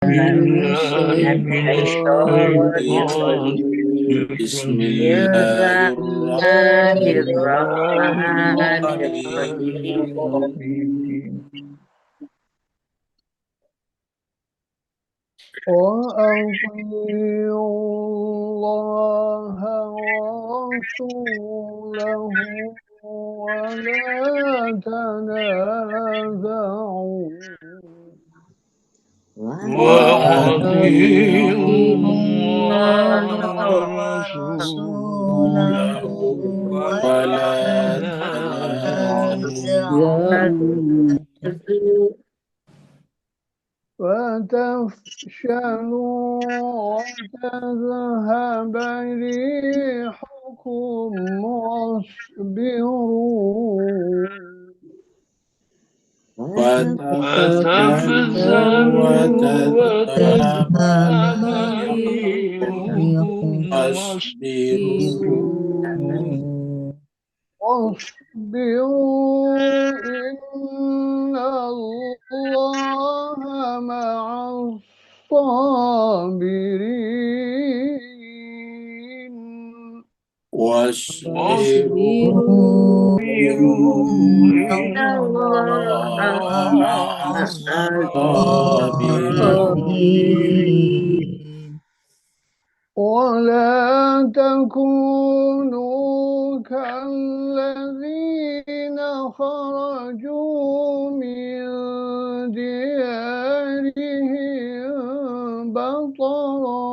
بالله من الشيطان بسم الله الرحمن الرحمن الرحيم الرحيم. وأطيعوا الله ورسوله ولا تنازعوا وأطيعوا الله ورسوله ورسوله ولا ولا تنازعوا فتفشلوا وتذهب ريحكم واصبروا فتفشلوا وتذهب ريحكم واصبروا واصبروا إن الله مع الصابرين واصبروا إن الله مع الصابرين ولا تكونوا كالذين خرجوا من ديارهم بطرا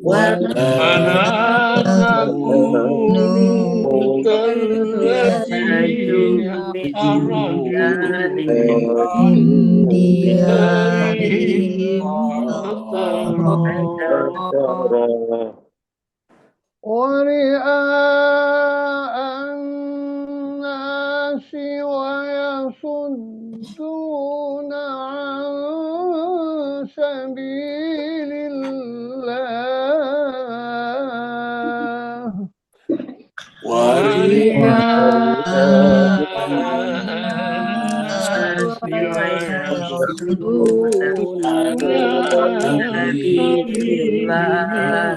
ولا تكونوا كالذين خرجوا من ديارهم بطرا ورئاء الناس ويصدون عن سبيل الله ورئاء الناس ويصدون عن سبيل الله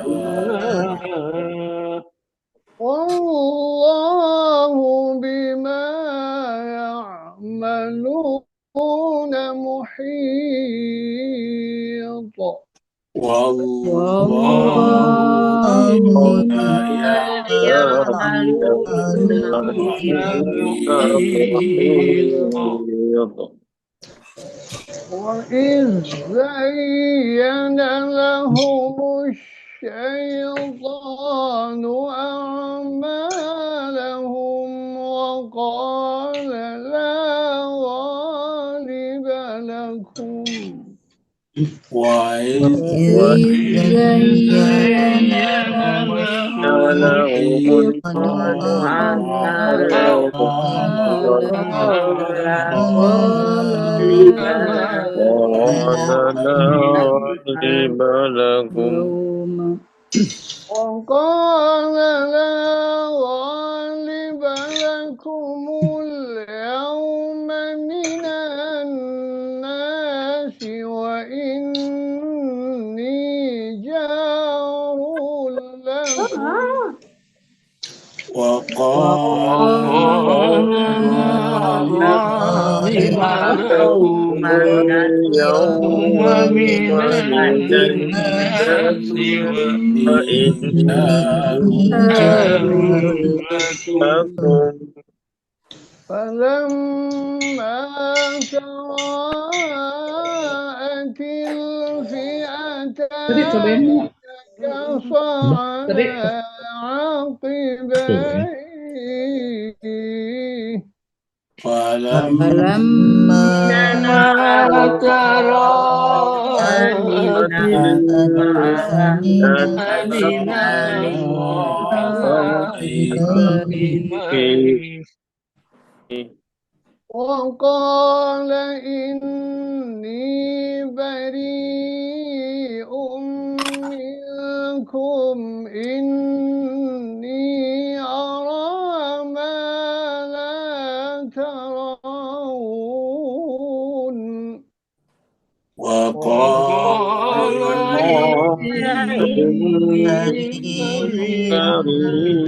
والله بما يعملون محيط والله بما يعملون محيط وإذ زين لهم الشيطان أعمالهم وقال لا غالب لكم وإذ زين لهم الشيطان أعمالهم وقال لا غالب لكم اليوم من الناس وإني جار لكم وقال لا غالب لكم اليوم من الناس وإني جار لكم فلما تراءت الفئتان نكص على عقبيه فلما تراءت الفئتان نكص عقبيه وقال إني بريء منكم إني أرى ما لا ترون وقال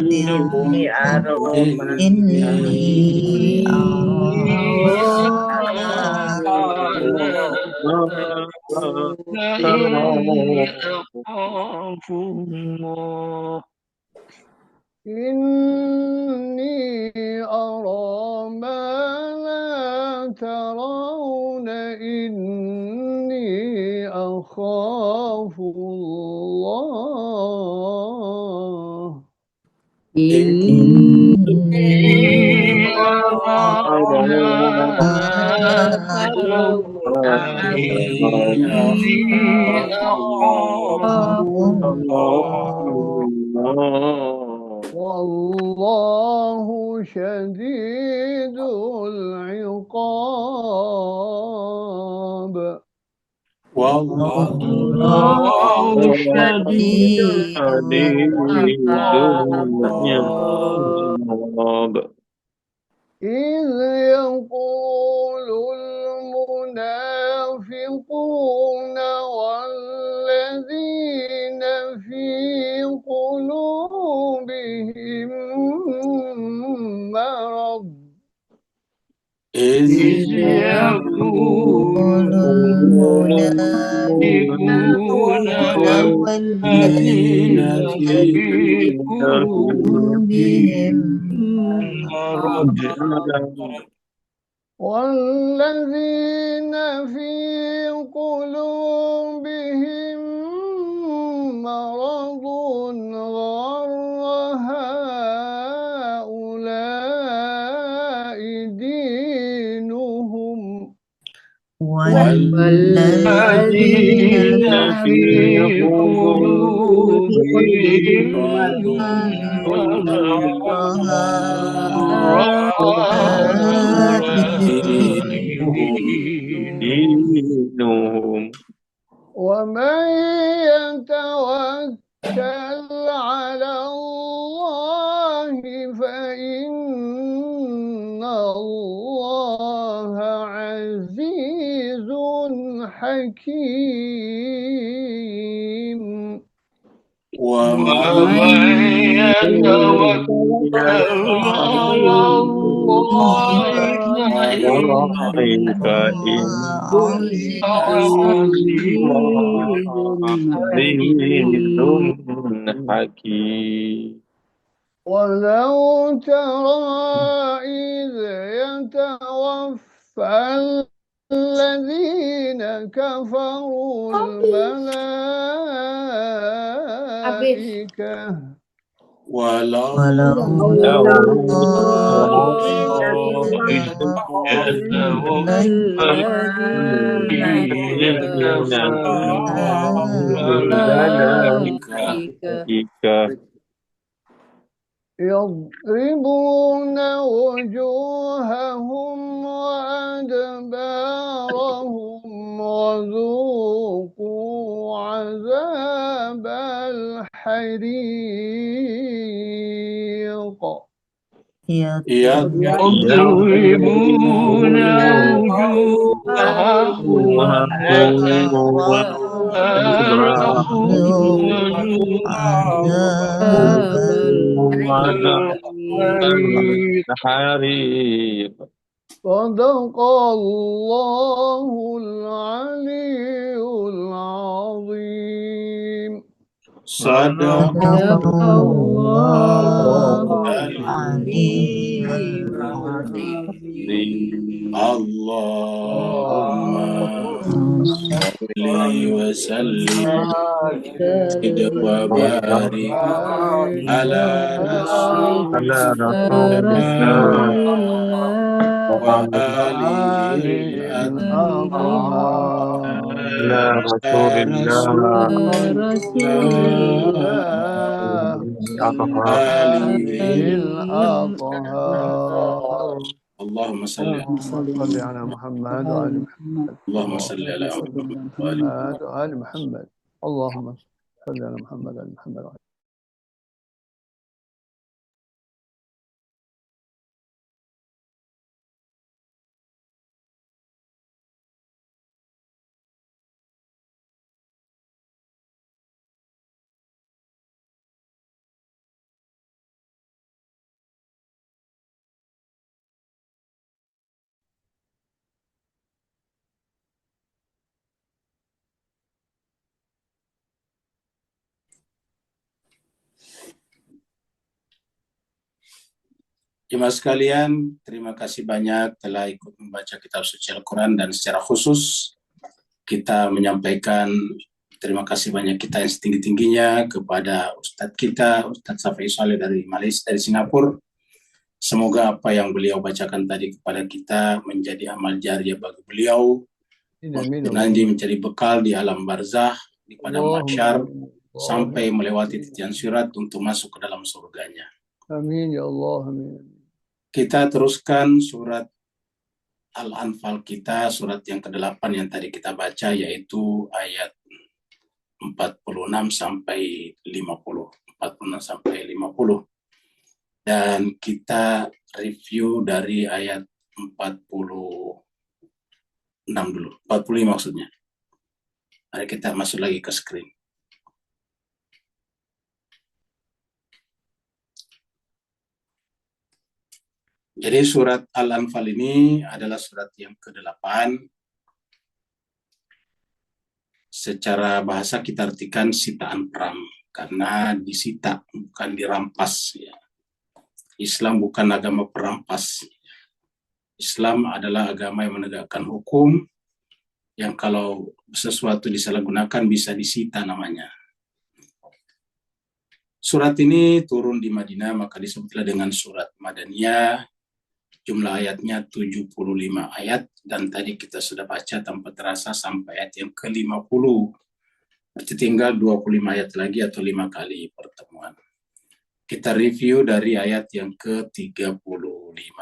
إني أرى ما إني أخاف الله إني أرى ما لا ترون إني أخاف الله إني أرى ما لا ترون إني إني أخاف أخاف الله الله والله شديد العقاب والله الله شديد شديد العقاب العقاب إذ يقول المنافقون والذين في قلوبهم مرض إذ إذ يقول يقول المنافقون المنافقون الذين والذين الذين في في في قلوبهم قلوبهم مرض والذين في قلوبهم مرض غر هؤلاء دينهم والذين الذين في في قلوبهم قلوبهم مرض مرض هؤلاء دينهم ومن يتوكل على الله فإن الله عزيز حكيم ومن يتوكل على الله فإن الله الله عزيز حكيم ولو ترى إذ يتوفى الذين كفروا الملائكة ولو ولو ترى إذ يتوفى يتوفى الذين كفروا الملائكة الملائكة يضربون وجوههم وأدبارهم وذوقوا عذاب الحريق يضربون وجوههم وأدبارهم عذاب وذوقوا عذاب الحريق الحريق صدق الله العلي العظيم صدق صدق الله العلي العلي العظيم. العظيم اللهم صل وسلم وبارك على رسول على الله رسول وآله الأطهار على الأطهار رسول الله رسول الله أطهر الأطهار اللهم صل اللهم صل على محمد وآل محمد اللهم صل على محمد وآل محمد وآل محمد اللهم صل على محمد وآل محمد Jemaah sekalian, terima kasih banyak telah ikut membaca kitab suci Al-Quran, dan secara khusus kita menyampaikan terima kasih banyak kita yang setinggi-tingginya kepada Ustadz kita, Ustadz Safai Saleh dari Malaysia, dari Singapura. Semoga apa yang beliau bacakan tadi kepada kita menjadi amal jariah bagi beliau, Amin. nanti menjadi bekal di alam barzah, di padang mahsyar, sampai melewati titian sirat untuk masuk ke dalam surganya. Amin ya Allah. Amin. Kita teruskan surat Al-Anfal kita, surat yang ke-8 yang tadi kita baca, yaitu ayat 46 sampai 50. 46 sampai 50. Dan kita review dari ayat 46 dulu. 45 maksudnya. Mari kita masuk lagi ke screen. Jadi surat Al-Anfal ini adalah surat yang ke-8. Secara bahasa kita artikan sitaan perang, karena disita, bukan dirampas. Ya. Islam bukan agama perampas. Islam adalah agama yang menegakkan hukum, yang kalau sesuatu disalahgunakan bisa disita namanya. Surat ini turun di Madinah, maka disebutlah dengan surat Madaniyah. Jumlah ayatnya 75 ayat, dan tadi kita sudah baca tanpa terasa sampai ayat yang ke-50. Berarti tinggal 25 ayat lagi atau 5 kali pertemuan. Kita review dari ayat yang ke-35.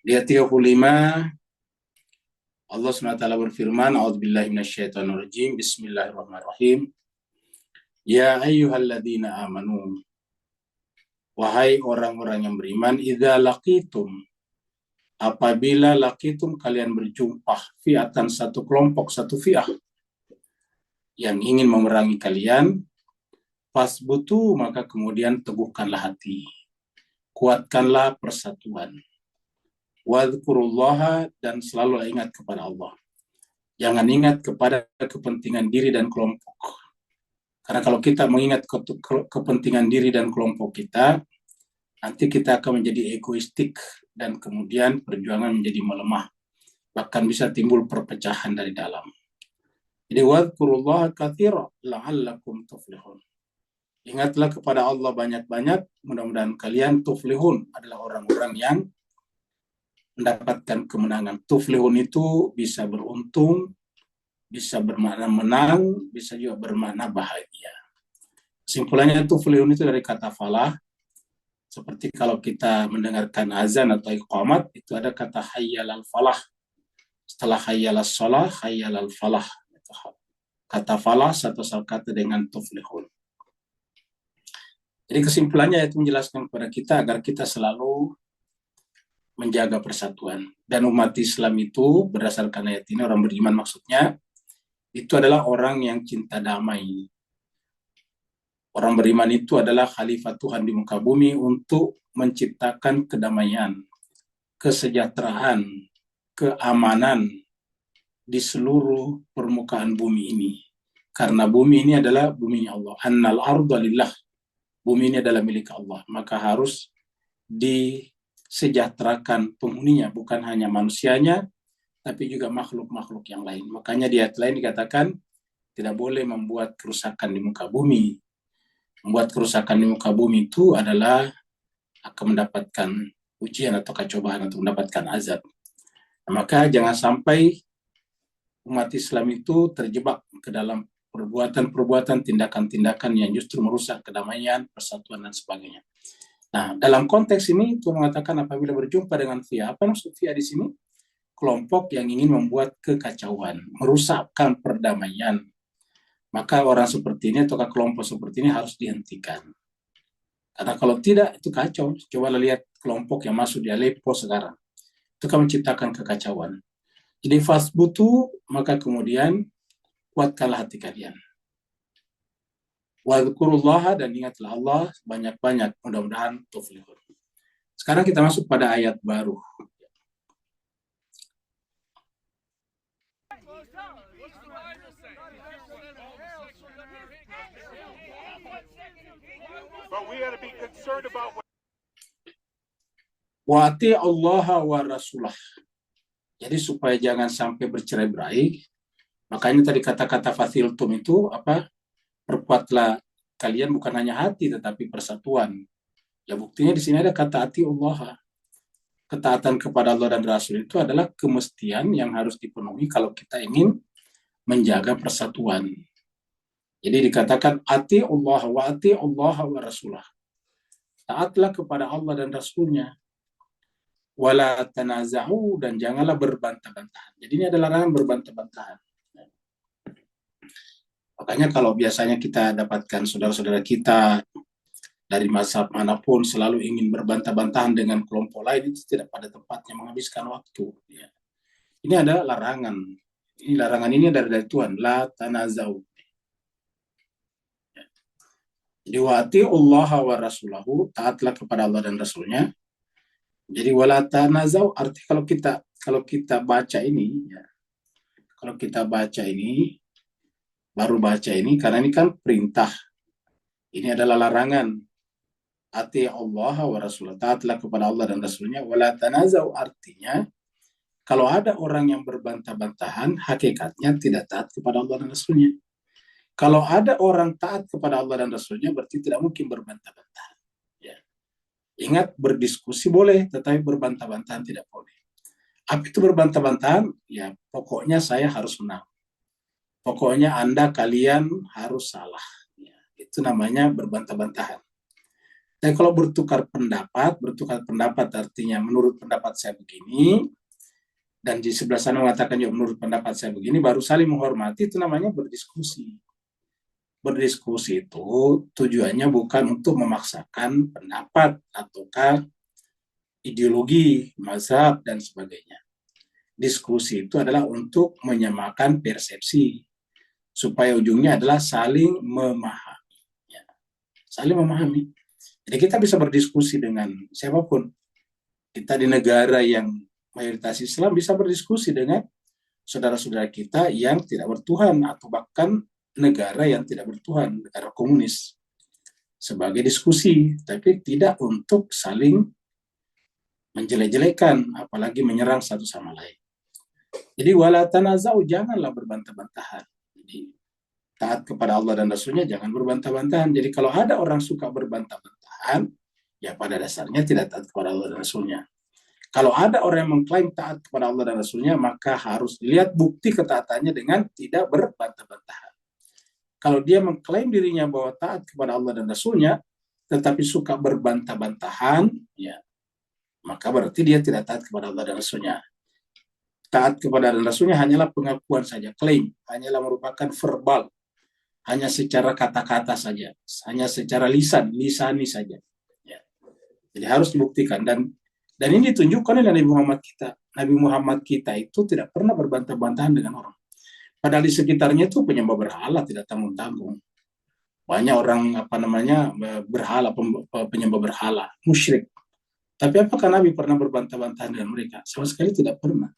Di ayat 35, Allah SWT berfirman, A'udzubillahi minasyaitonirrajim, Bismillahirrahmanirrahim. Ya ayyuhalladzina amanu, wahai orang-orang yang beriman, idza laqitum, apabila laqitum kalian berjumpa, fi'atan satu kelompok, satu fi'ah yang ingin memerangi kalian, fasbutu, maka kemudian teguhkanlah hati, kuatkanlah persatuan. Wadhkurullaha, dan selalu ingat kepada Allah. Jangan ingat kepada kepentingan diri dan kelompok. Karena kalau kita mengingat kepentingan diri dan kelompok kita, nanti kita akan menjadi egoistik, dan kemudian perjuangan menjadi melemah. Bahkan bisa timbul perpecahan dari dalam. Jadi, wadhkurullaha katsira la'allakum tuflihun. Ingatlah kepada Allah banyak-banyak, mudah-mudahan kalian tuflihun, adalah orang-orang yang mendapatkan kemenangan. Tuflihun itu bisa beruntung, bisa bermakna menang, bisa juga bermakna bahagia. Kesimpulannya, tuflihun itu dari kata falah. Seperti kalau kita mendengarkan azan atau iqamat, itu ada kata hayyalal falah. Setelah hayyalas shalah, hayyalal falah. Kata falah satu kata dengan tuflihun. Jadi kesimpulannya itu menjelaskan kepada kita agar kita selalu menjaga persatuan. Dan umat Islam itu berdasarkan ayat ini, orang beriman maksudnya, itu adalah orang yang cinta damai. Orang beriman itu adalah khalifah Tuhan di muka bumi untuk menciptakan kedamaian, kesejahteraan, keamanan di seluruh permukaan bumi ini. Karena bumi ini adalah bumi Allah. Annal arda lillah. Bumi ini adalah milik Allah. Maka harus disejahterakan penghuninya, bukan hanya manusianya, tapi juga makhluk-makhluk yang lain. Makanya di ayat lain dikatakan tidak boleh membuat kerusakan di muka bumi. Membuat kerusakan di muka bumi itu adalah akan mendapatkan ujian atau cobaan atau mendapatkan azab. Nah, maka jangan sampai umat Islam itu terjebak ke dalam perbuatan-perbuatan, tindakan-tindakan yang justru merusak kedamaian, persatuan, dan sebagainya. Nah, dalam konteks ini Tuhan mengatakan apabila berjumpa dengan fi'ah, apa maksud fi'ah di sini? Kelompok yang ingin membuat kekacauan, merusakkan perdamaian. Maka orang seperti ini atau kelompok seperti ini harus dihentikan. Karena kalau tidak, itu kacau. Coba lihat kelompok yang masuk di Aleppo sekarang. Itu kan menciptakan kekacauan. Jadi fasbutu, maka kemudian kuatkanlah hati kalian. Wadhkurullaha, dan ingatlah Allah banyak-banyak, mudah-mudahan tuflihun. Sekarang kita masuk pada ayat baru. But we got to be concerned about Wa ati Allah wa rasulah. Jadi supaya jangan sampai bercerai-berai, makanya tadi kata-kata fathiltum itu apa? Perkuatlah kalian bukan hanya hati tetapi persatuan. Ya buktinya di sini ada kata ati Allah. Ketaatan kepada Allah dan Rasul itu adalah kemestian yang harus dipenuhi kalau kita ingin menjaga persatuan. Jadi dikatakan ati Allah wa rasulah. Taatlah kepada Allah dan Rasulnya. Wala tanaza'u, dan janganlah berbantah-bantahan. Jadi ini adalah larangan berbantah-bantahan. Makanya kalau biasanya kita dapatkan saudara-saudara kita dari mazhab manapun selalu ingin berbantah-bantahan dengan kelompok lain, itu tidak pada tempatnya, menghabiskan waktu. Ya. Ini ada larangan. Ini larangan ini dari Tuhan. La tanaza'u. Ya. Jadi wa'ati Allah wa rasulahu, taatlah kepada Allah dan Rasulnya. Jadi wala tanazau, arti kalau kita baca ini ya, kalau kita baca ini baru baca ini karena ini kan perintah, ini adalah larangan. Ati Allah wa rasulah, taatlah kepada Allah dan Rasulnya. Wala tanazau artinya kalau ada orang yang berbantah-bantahan, hakikatnya tidak taat kepada Allah dan Rasulnya. Kalau ada orang taat kepada Allah dan Rasulnya, berarti tidak mungkin berbantah-bantahan. Ingat, berdiskusi boleh, tetapi berbantah-bantahan tidak boleh. Apa itu berbantah-bantahan? Ya, pokoknya saya harus menang. Pokoknya kalian harus salah. Ya, itu namanya berbantah-bantahan. Dan kalau bertukar pendapat artinya menurut pendapat saya begini, dan di sebelah sana mengatakan ya menurut pendapat saya begini, baru saling menghormati, itu namanya berdiskusi. Berdiskusi itu tujuannya bukan untuk memaksakan pendapat ataukah ideologi, mazhab, dan sebagainya. Diskusi itu adalah untuk menyamakan persepsi, supaya ujungnya adalah saling memahami. Ya. Saling memahami. Jadi kita bisa berdiskusi dengan siapapun. Kita di negara yang mayoritas Islam bisa berdiskusi dengan saudara-saudara kita yang tidak bertuhan, atau bahkan negara yang tidak bertuhan, negara komunis, sebagai diskusi, tapi tidak untuk saling menjelek-jelekan, apalagi menyerang satu sama lain. Jadi wala tanazau, janganlah berbantah-bantahan. Jadi taat kepada Allah dan Rasulnya, jangan berbantah-bantahan. Jadi kalau ada orang suka berbantah-bantahan, ya pada dasarnya tidak taat kepada Allah dan Rasulnya. Kalau ada orang yang mengklaim taat kepada Allah dan Rasulnya, maka harus dilihat bukti ketaatannya dengan tidak berbantah-bantahan. Kalau dia mengklaim dirinya bahwa taat kepada Allah dan Rasulnya, tetapi suka berbantah-bantahan, ya, maka berarti dia tidak taat kepada Allah dan Rasulnya. Taat kepada Allah dan Rasulnya hanyalah pengakuan saja, klaim, hanyalah merupakan verbal, hanya secara kata-kata saja, hanya secara lisani saja. Ya. Jadi harus dibuktikan, dan ini ditunjukkan oleh Nabi Muhammad kita. Nabi Muhammad kita itu tidak pernah berbantah-bantahan dengan orang. Padahal di sekitarnya itu penyembah berhala tidak tanggung-tanggung. Banyak orang berhala, penyembah berhala, musyrik. Tapi apakah Nabi pernah berbantah-bantahan dengan mereka? Sama sekali tidak pernah.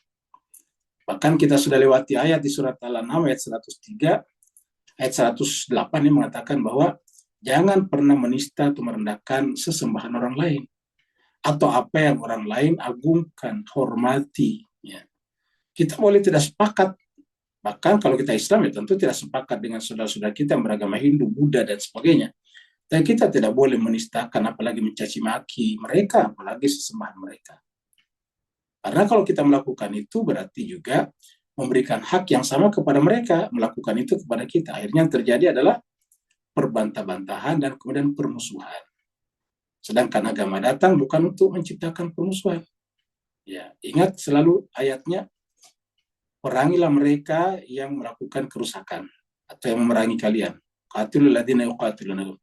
Bahkan kita sudah lewati ayat di surat Al-An'am ayat 103, ayat 108 yang mengatakan bahwa jangan pernah menista atau merendahkan sesembahan orang lain, atau apa yang orang lain agungkan, hormati. Ya. Kita boleh tidak sepakat. Bahkan kalau kita Islam ya tentu tidak sepakat dengan saudara-saudara kita yang beragama Hindu, Buddha, dan sebagainya. Dan kita tidak boleh menistakan, apalagi mencaci maki mereka, apalagi sesembahan mereka. Karena kalau kita melakukan itu berarti juga memberikan hak yang sama kepada mereka, melakukan itu kepada kita. Akhirnya yang terjadi adalah perbantah-bantahan dan kemudian permusuhan. Sedangkan agama datang bukan untuk menciptakan permusuhan. Ya, ingat selalu ayatnya, perangilah mereka yang melakukan kerusakan atau yang memerangi kalian. Qatilul ladzina yuqatilunakum.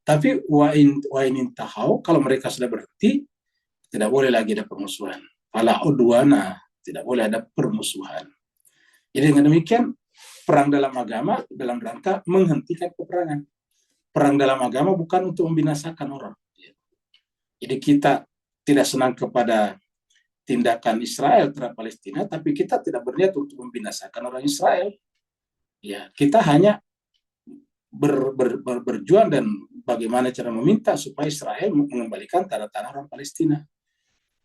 Tapi wa in intahau, kalau mereka sudah berhenti, tidak boleh lagi ada permusuhan. Fala udwana, tidak boleh ada permusuhan. Jadi dengan demikian, perang dalam agama dalam rangka menghentikan peperangan. Perang dalam agama bukan untuk membinasakan orang. Jadi kita tidak senang kepada tindakan Israel terhadap Palestina, tapi kita tidak berniat untuk membinasakan orang Israel. Ya, kita hanya berjuang dan bagaimana cara meminta supaya Israel mengembalikan tanah-tanah orang Palestina.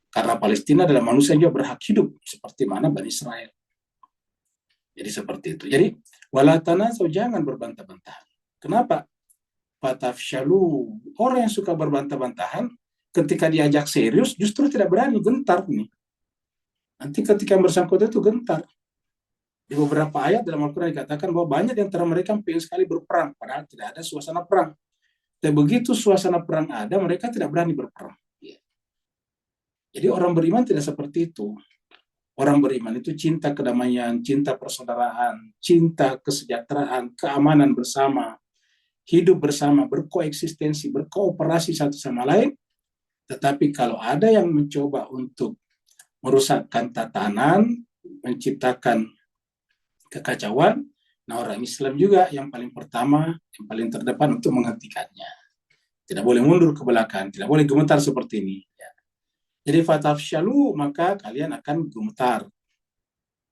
Karena Palestina adalah manusia yang juga berhak hidup seperti mana Bani Israel. Jadi seperti itu. Jadi wala tanazu, jangan berbantah-bantahan. Kenapa? Fatafshalu. Orang yang suka berbantah-bantahan ketika diajak serius justru tidak berani, gentar nih. Nanti ketika yang bersangkutan itu gentar. Di beberapa ayat dalam Al-Quran dikatakan bahwa banyak di antara mereka yang pengen sekali berperang, padahal tidak ada suasana perang. Dan begitu suasana perang ada, mereka tidak berani berperang. Jadi orang beriman tidak seperti itu. Orang beriman itu cinta kedamaian, cinta persaudaraan, cinta kesejahteraan, keamanan bersama, hidup bersama, berkoeksistensi, berkooperasi satu sama lain. Tetapi kalau ada yang mencoba untuk merusakkan tatanan, menciptakan kekacauan, nah orang Islam juga yang paling pertama, yang paling terdepan untuk menghentikannya. Tidak boleh mundur ke belakang, tidak boleh gemetar seperti ini. Jadi fatafshalu, maka kalian akan gemetar.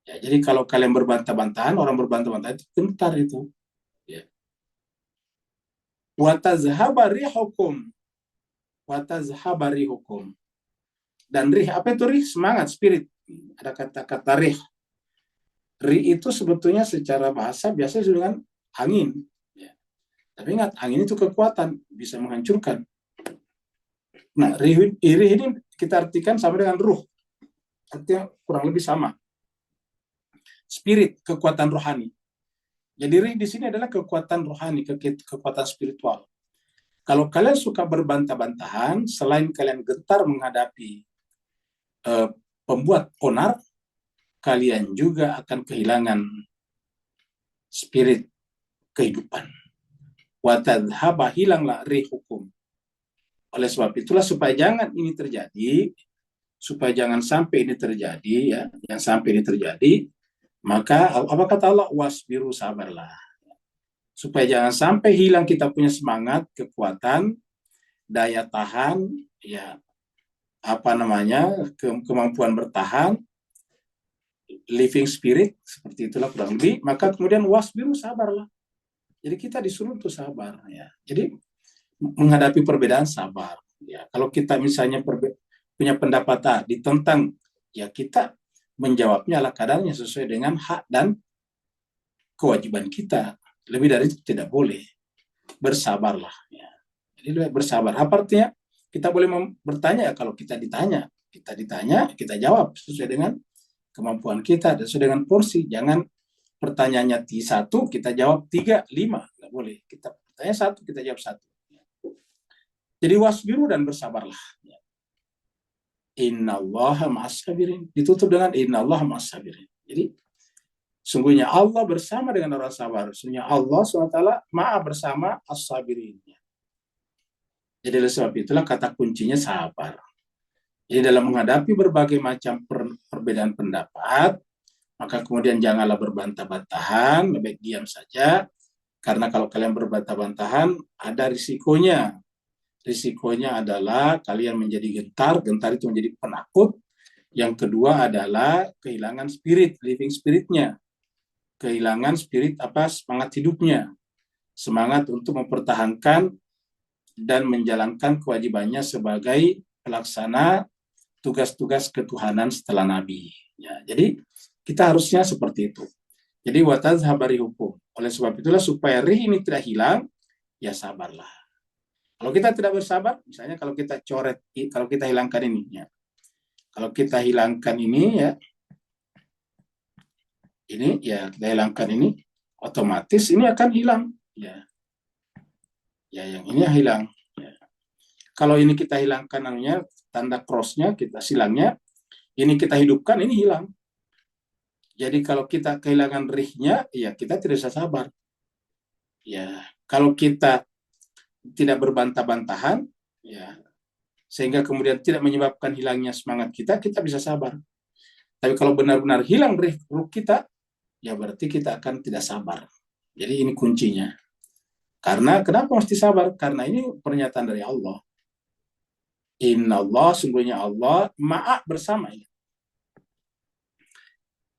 Ya, jadi kalau kalian berbantah-bantahan, orang berbantah-bantahan itu gentar itu. Ya. Watazhaba rihukum. Watazhaba rihukum. Dan rih, apa itu rih? Semangat, spirit. Ada kata-kata rih. Rih itu sebetulnya secara bahasa biasa dengan angin. Ya. Tapi ingat, angin itu kekuatan, bisa menghancurkan. Nah, rih ini kita artikan sama dengan ruh. Artinya kurang lebih sama. Spirit, kekuatan rohani. Jadi rih di sini adalah kekuatan rohani, kekuatan spiritual. Kalau kalian suka berbantah-bantahan, selain kalian gentar menghadapi pembuat onar, kalian juga akan kehilangan spirit kehidupan. Wa tadhhaba, hilanglah rih hukum. Oleh sebab itulah supaya jangan ini terjadi, supaya jangan sampai ini terjadi, ya, yang sampai ini terjadi, maka apa kata Allah? Wasbiru, sabarlah. Supaya jangan sampai hilang kita punya semangat, kekuatan, daya tahan, ya, apa namanya, kemampuan bertahan, living spirit, seperti itulah kurang lebih, maka kemudian wasbiru, sabarlah. Jadi kita disuruh untuk sabar, ya. Jadi menghadapi perbedaan sabar. Ya, kalau kita misalnya punya pendapat tadi tentang, ya kita menjawabnya ala kadarnya sesuai dengan hak dan kewajiban kita. Lebih dari itu tidak boleh. Bersabarlah. Ya. Jadi bersabar. Apa artinya? Kita boleh bertanya ya, kalau kita ditanya. Kita ditanya, kita jawab sesuai dengan kemampuan kita dan sesuai dengan porsi. Jangan pertanyaannya 1, kita jawab 3, 5. Nggak boleh. Kita bertanya 1, kita jawab 1. Jadi wasbiru, dan bersabarlah. Innallaha ma'as sabirin. Ditutup dengan innallaha ma'as sabirin. Jadi sungguhnya Allah bersama dengan orang sabar. Sungguhnya Allah SWT ma'a bersama as-sabirin. Jadi oleh sebab itulah kata kuncinya sabar. Jadi dalam menghadapi berbagai macam perbedaan pendapat, maka kemudian janganlah berbantah-bantahan, lebih diam saja. Karena kalau kalian berbantah-bantahan, ada risikonya. Risikonya adalah kalian menjadi gentar itu menjadi penakut. Yang kedua adalah kehilangan spirit, living spiritnya. Kehilangan spirit semangat hidupnya. Semangat untuk mempertahankan dan menjalankan kewajibannya sebagai pelaksana tugas-tugas ketuhanan setelah Nabi. Ya, jadi kita harusnya seperti itu. Jadi watazhaba rihukum. Oleh sebab itulah supaya rih ini tidak hilang, ya sabarlah. Kalau kita tidak bersabar, misalnya kalau kita coret, kalau kita hilangkan ini, ya. Kalau kita hilangkan ini, ya, kita hilangkan ini, otomatis ini akan hilang, ya. Ya, yang ini hilang. Ya. Kalau ini kita hilangkan namanya tanda cross-nya, kita silangnya, ini kita hidupkan, ini hilang. Jadi kalau kita kehilangan rihnya, ya kita tidak bisa sabar. Ya, kalau kita tidak berbantah-bantahan, ya, sehingga kemudian tidak menyebabkan hilangnya semangat kita bisa sabar. Tapi kalau benar-benar hilang ruh kita, ya berarti kita akan tidak sabar. Jadi ini kuncinya. Karena kenapa mesti sabar? Karena ini pernyataan dari Allah. Innallah, sungguhnya Allah ma'a bersama.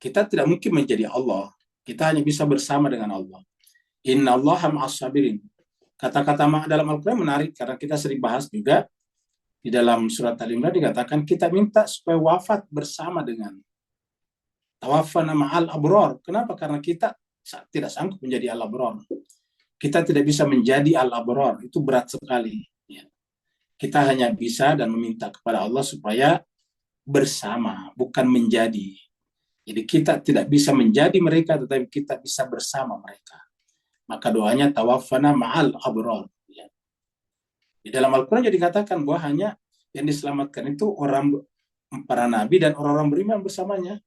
Kita tidak mungkin menjadi Allah. Kita hanya bisa bersama dengan Allah. Innallaha ma'as sabirin. Kata-kata ma'a dalam Al-Quran menarik karena kita sering bahas juga Di dalam surat Al-Imran dikatakan kita minta supaya wafat bersama dengan tawaffana ma'al abror. Kenapa? Karena kita tidak sanggup menjadi al-abror. Kita tidak bisa menjadi al-abror. Itu berat sekali. Ya. Kita hanya bisa dan meminta kepada Allah supaya bersama, bukan menjadi. Jadi kita tidak bisa menjadi mereka, tetapi kita bisa bersama mereka. Maka doanya tawaffana ma'al abror. Ya. Di dalam Al-Quran jadi dikatakan bahwa hanya yang diselamatkan itu para nabi dan orang-orang beriman bersamanya.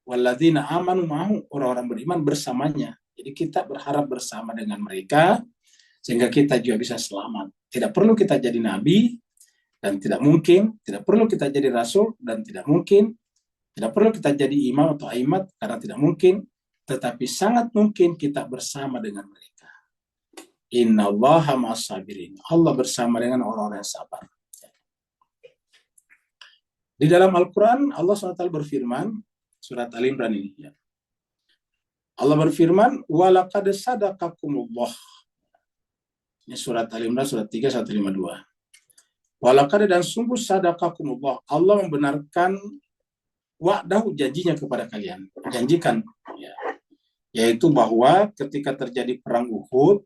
Walladzina amanu ma'ahu, orang-orang beriman bersamanya. Jadi kita berharap bersama dengan mereka sehingga kita juga bisa selamat. Tidak perlu kita jadi nabi dan tidak perlu kita jadi rasul dan tidak perlu kita jadi imam atau aimat karena tidak mungkin, tetapi sangat mungkin kita bersama dengan mereka. Innallaha ma'as sabirin. Allah bersama dengan orang-orang yang sabar. Di dalam Al-Quran Allah SWT berfirman, surat Al-Imran ini, ya. Allah berfirman, walaqad sadaqakumullah. Ini surat Al-Imran surat 3 152. Walaqad, dan sungguh sadaqakumullah, Allah membenarkan wa'dahu, janjinya kepada kalian. Janjikan, ya. Yaitu bahwa ketika terjadi perang Uhud,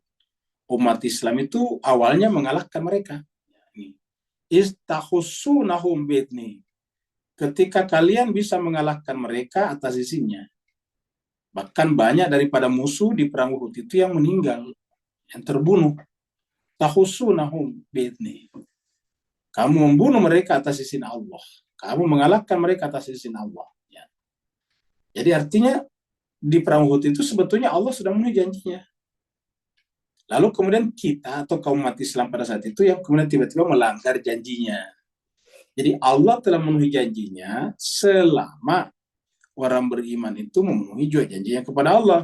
umat Islam itu awalnya mengalahkan mereka. Istahussunahum bidni. Ketika kalian bisa mengalahkan mereka atas izinnya. Bahkan banyak daripada musuh di perang Uhud itu yang meninggal, yang terbunuh. Tahussunahum biidni. Kamu membunuh mereka atas izin Allah. Kamu mengalahkan mereka atas izin Allah. Ya. Jadi artinya di perang Uhud itu sebetulnya Allah sudah memenuhi janjinya. Lalu kemudian kita atau kaum umat Islam pada saat itu yang kemudian tiba-tiba melanggar janjinya. Jadi Allah telah memenuhi janjinya selama orang beriman itu memenuhi juga janjinya kepada Allah.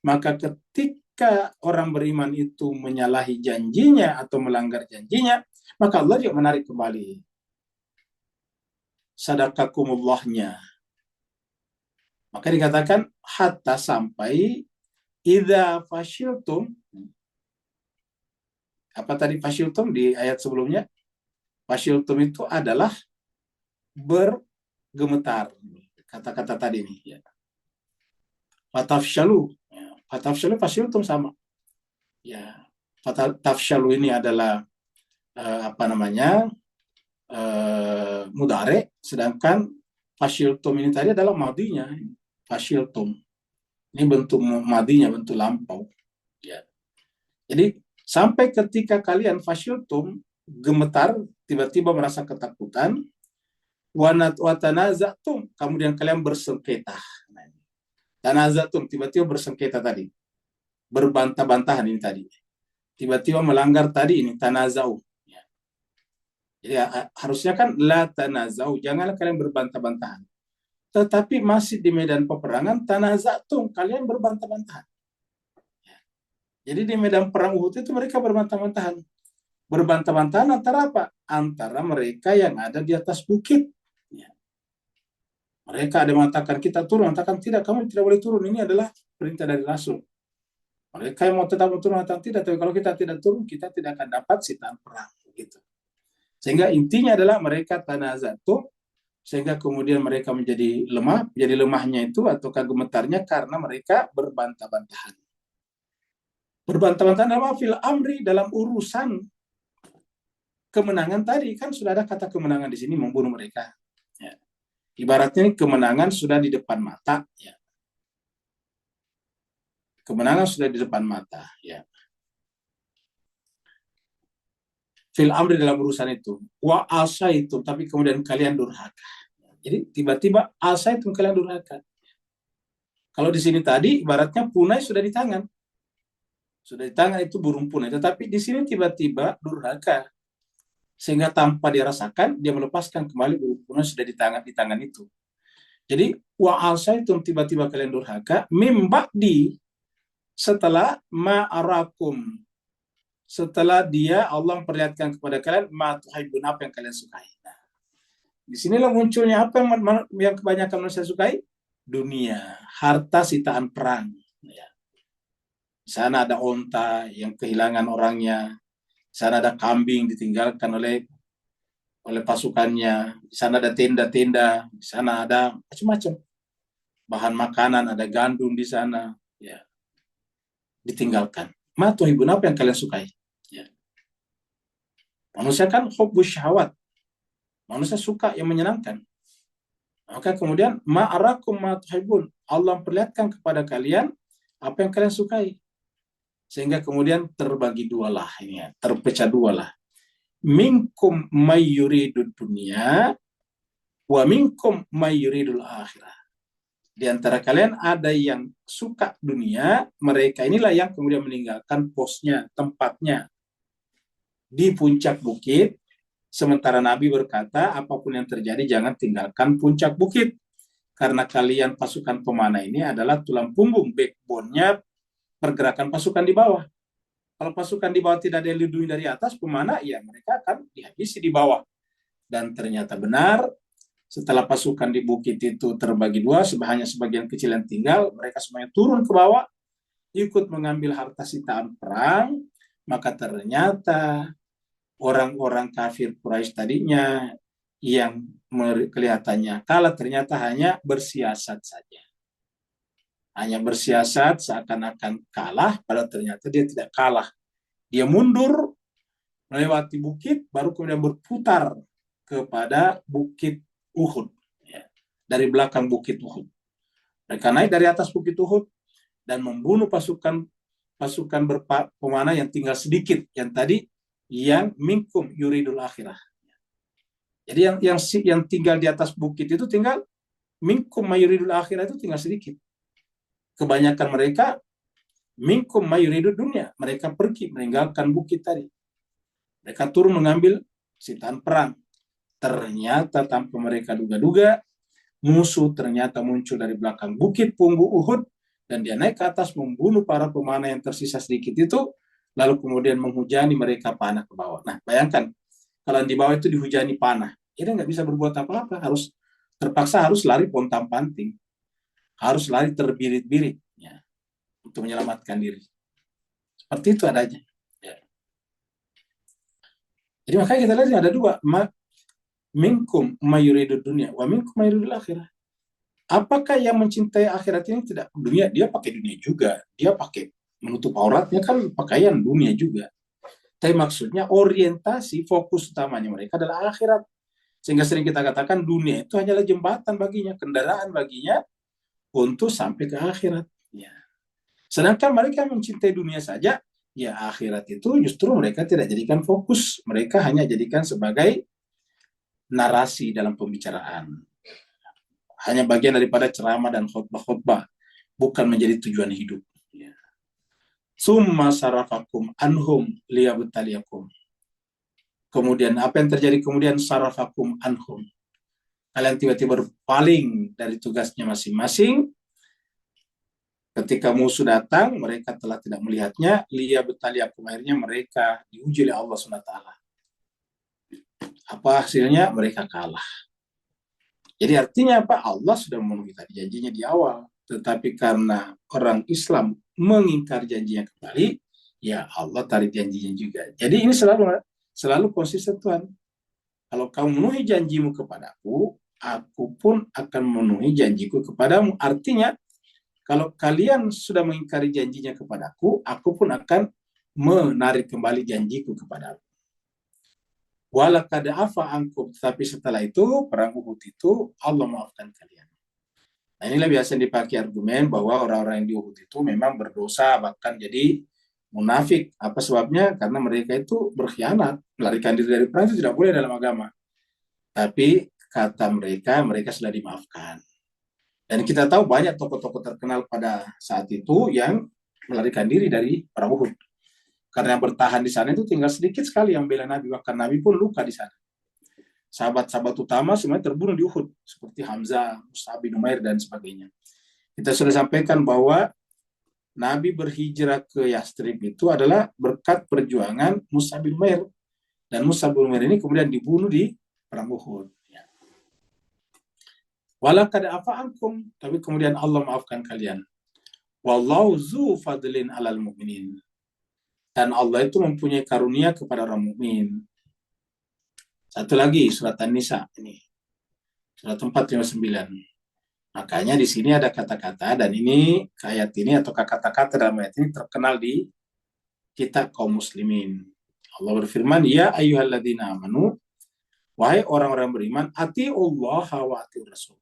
Maka ketika orang beriman itu menyalahi janjinya atau melanggar janjinya, maka Allah juga menarik kembali sadaqakumullahnya. Maka dikatakan hatta sampai idza fasyiltum. Apa tadi fasyiltum di ayat sebelumnya? Fasyiltum itu adalah bergemetar. Kata-kata tadi nih. Ya. Fatafshalu. Ya. Fatafshalu fasyiltum sama. Ya. Fatafshalu ini adalah mudare, sedangkan fasyiltum ini tadi adalah madinya. Fasyiltum. Ini bentuk madinya, bentuk lampau. Ya. Jadi sampai ketika kalian fasyiltum, gemetar, tiba-tiba merasa ketakutan, watanazatum, kemudian kalian bersengketa. Tanazatum, tiba-tiba bersengketa tadi. Berbantah-bantahan ini tadi. Tiba-tiba melanggar tadi ini, tanazau. Ya. Jadi harusnya kan la tanazau, janganlah kalian berbantah-bantahan. Tetapi masih di medan peperangan, tanazatum, kalian berbantah-bantahan. Ya. Jadi di medan perang Uhud itu mereka berbantah-bantahan. Berbantah-bantahan antara apa? Antara mereka yang ada di atas bukit. Ya. Mereka ada mengatakan kita turun, mengatakan tidak, kamu tidak boleh turun. Ini adalah perintah dari Rasul. Mereka yang mau tetap turun, mengatakan tidak, tapi kalau kita tidak turun, kita tidak akan dapat sitaan perang. Gitu. Sehingga intinya adalah mereka tanazatu, sehingga kemudian mereka menjadi lemah. Jadi lemahnya itu atau gemetarnya karena mereka berbantah-bantahan. Berbantah-bantahan dalam fil amri, dalam urusan kemenangan tadi, kan sudah ada kata kemenangan di sini, membunuh mereka. Ya. Ibaratnya kemenangan sudah di depan mata. Ya. Kemenangan sudah di depan mata. Ya. Fil amri, dalam urusan itu. Wa asa itu, tapi kemudian kalian durhaka. Jadi tiba-tiba asa itu kalian durhaka. Kalau di sini tadi ibaratnya punai sudah di tangan. Sudah di tangan itu burung punai. Tetapi di sini tiba-tiba durhaka. Sehingga tanpa dirasakan, dia melepaskan kembali burung punai sudah di tangan itu. Jadi, wa'asa itu tiba-tiba kalian durhaka, mimba'di, setelah ma'arakum. Setelah dia, Allah memperlihatkan kepada kalian, ma'tuhaibun, apa yang kalian sukai. Nah, di sinilah munculnya apa yang kebanyakan manusia sukai? Dunia, harta sitaan perang. Ya. Di sana ada onta yang kehilangan orangnya. Di sana ada kambing ditinggalkan oleh oleh pasukannya. Di sana ada tenda-tenda, di sana ada macam-macam bahan makanan, ada gandum di sana, ya, ditinggalkan. Ma tuhibun, apa yang kalian sukai? Ya. Manusia kan hubbus syahwat, manusia suka yang menyenangkan. Maka kemudian ma arakum ma tuhibun, Allah memperlihatkan kepada kalian apa yang kalian sukai, sehingga kemudian terbagi dua lah, ini ya, terpecah dua lah. Minkum mayyuridud dunya wa minkum mayyuridul akhirah. Di antara kalian ada yang suka dunia, mereka inilah yang kemudian meninggalkan posnya, tempatnya di puncak bukit. Sementara Nabi berkata, apapun yang terjadi jangan tinggalkan puncak bukit. Karena kalian pasukan pemanah ini adalah tulang punggung, backbone-nya pergerakan pasukan di bawah. Kalau pasukan di bawah tidak ada yang dilindungi dari atas, pemanah, ya mereka akan dihabisi di bawah. Dan ternyata benar, setelah pasukan di bukit itu terbagi dua, hanya sebagian kecil yang tinggal, mereka semuanya turun ke bawah, ikut mengambil harta sitaan perang. Maka ternyata orang-orang kafir Quraisy tadinya yang kelihatannya kalah, ternyata hanya bersiasat saja. Hanya bersiasat seakan-akan kalah, padahal ternyata dia tidak kalah. Dia mundur, melewati bukit, baru kemudian berputar kepada bukit Uhud, ya, dari belakang bukit Uhud. Mereka naik dari atas bukit Uhud dan membunuh pasukan pemanah yang tinggal sedikit, yang tadi yang minkum yuridul akhirah. Jadi yang tinggal di atas bukit itu tinggal minkum mayuridul akhirah, itu tinggal sedikit. Kebanyakan mereka minkum mayuridul dunia, mereka pergi meninggalkan bukit tadi. Mereka turun mengambil sitaan perang. Ternyata tanpa mereka duga-duga, musuh ternyata muncul dari belakang bukit punggung Uhud, dan dia naik ke atas membunuh para pemanah yang tersisa sedikit itu, lalu kemudian menghujani mereka panah ke bawah. Nah, bayangkan, kalau di bawah itu dihujani panah, dia nggak bisa berbuat apa-apa, terpaksa harus lari pontang-panting, harus lari terbirit-birit, ya, untuk menyelamatkan diri. Seperti itu adanya. Ya. Jadi makanya kita lihat ada dua, minkum mayuridud dunia wa minkum mayuridul akhirah. Apakah yang mencintai akhirat ini tidak dunia? Dia pakai dunia juga, dia pakai menutup auratnya kan pakaian dunia juga. Tapi maksudnya orientasi fokus utamanya mereka adalah akhirat. Sehingga sering kita katakan dunia itu hanyalah jembatan baginya, kendaraan baginya untuk sampai ke akhirat. Ya. Sedangkan mereka mencintai dunia saja, ya akhirat itu justru mereka tidak jadikan fokus, mereka hanya jadikan sebagai narasi dalam pembicaraan. Hanya bagian daripada ceramah dan khutbah-khutbah, bukan menjadi tujuan hidup. Ya. Summa sarafakum anhum liyabtaliyakum. Kemudian apa yang terjadi kemudian? Sarafakum anhum. Kalian tiba-tiba berpaling dari tugasnya masing-masing. Ketika musuh datang, mereka telah tidak melihatnya. Liyabtaliyakum, akhirnya mereka diuji oleh Allah SWT. Apa hasilnya? Mereka kalah. Jadi artinya apa? Allah sudah memenuhi janjinya di awal. Tetapi karena orang Islam mengingkar janjinya kembali, ya Allah tarik janjinya juga. Jadi ini selalu konsisten Tuhan. Kalau kamu memenuhi janjimu kepadaku, aku pun akan memenuhi janjiku kepadamu. Artinya, kalau kalian sudah mengingkari janjinya kepadaku, aku pun akan menarik kembali janjiku kepadamu. Walaqad afa ankum, tapi setelah itu perang Uhud itu Allah maafkan kalian. Nah, inilah biasa dipakai argumen bahwa orang-orang yang di Uhud itu memang berdosa, bahkan jadi munafik. Apa sebabnya? Karena mereka itu berkhianat, melarikan diri dari perang itu tidak boleh dalam agama. Tapi kata mereka sudah dimaafkan. Dan kita tahu banyak tokoh-tokoh terkenal pada saat itu yang melarikan diri dari perang Uhud. Karena yang bertahan di sana itu tinggal sedikit sekali yang bela Nabi, bahkan Nabi pun luka di sana. Sahabat-sahabat utama semuanya terbunuh di Uhud, seperti Hamzah, Mus'ab bin Umair, dan sebagainya. Kita sudah sampaikan bahwa Nabi berhijrah ke Yastrib itu adalah berkat perjuangan Mus'ab bin Umair. Dan Mus'ab bin Umair ini kemudian dibunuh di perang Uhud. Walaqad afa ankum, tapi kemudian Allah maafkan kalian. Wallahu zu fadlin alal mu'minin. Dan Allah itu mempunyai karunia kepada orang mukmin. Satu lagi surat An-Nisa ini. Surat 459. Makanya di sini ada kata-kata, dan ini ayat ini atau kata-kata dalam ayat ini terkenal di kita kaum muslimin. Allah berfirman, ya ayyuhalladzina amanu, wahai orang-orang beriman, atiullah wa atiur rasul.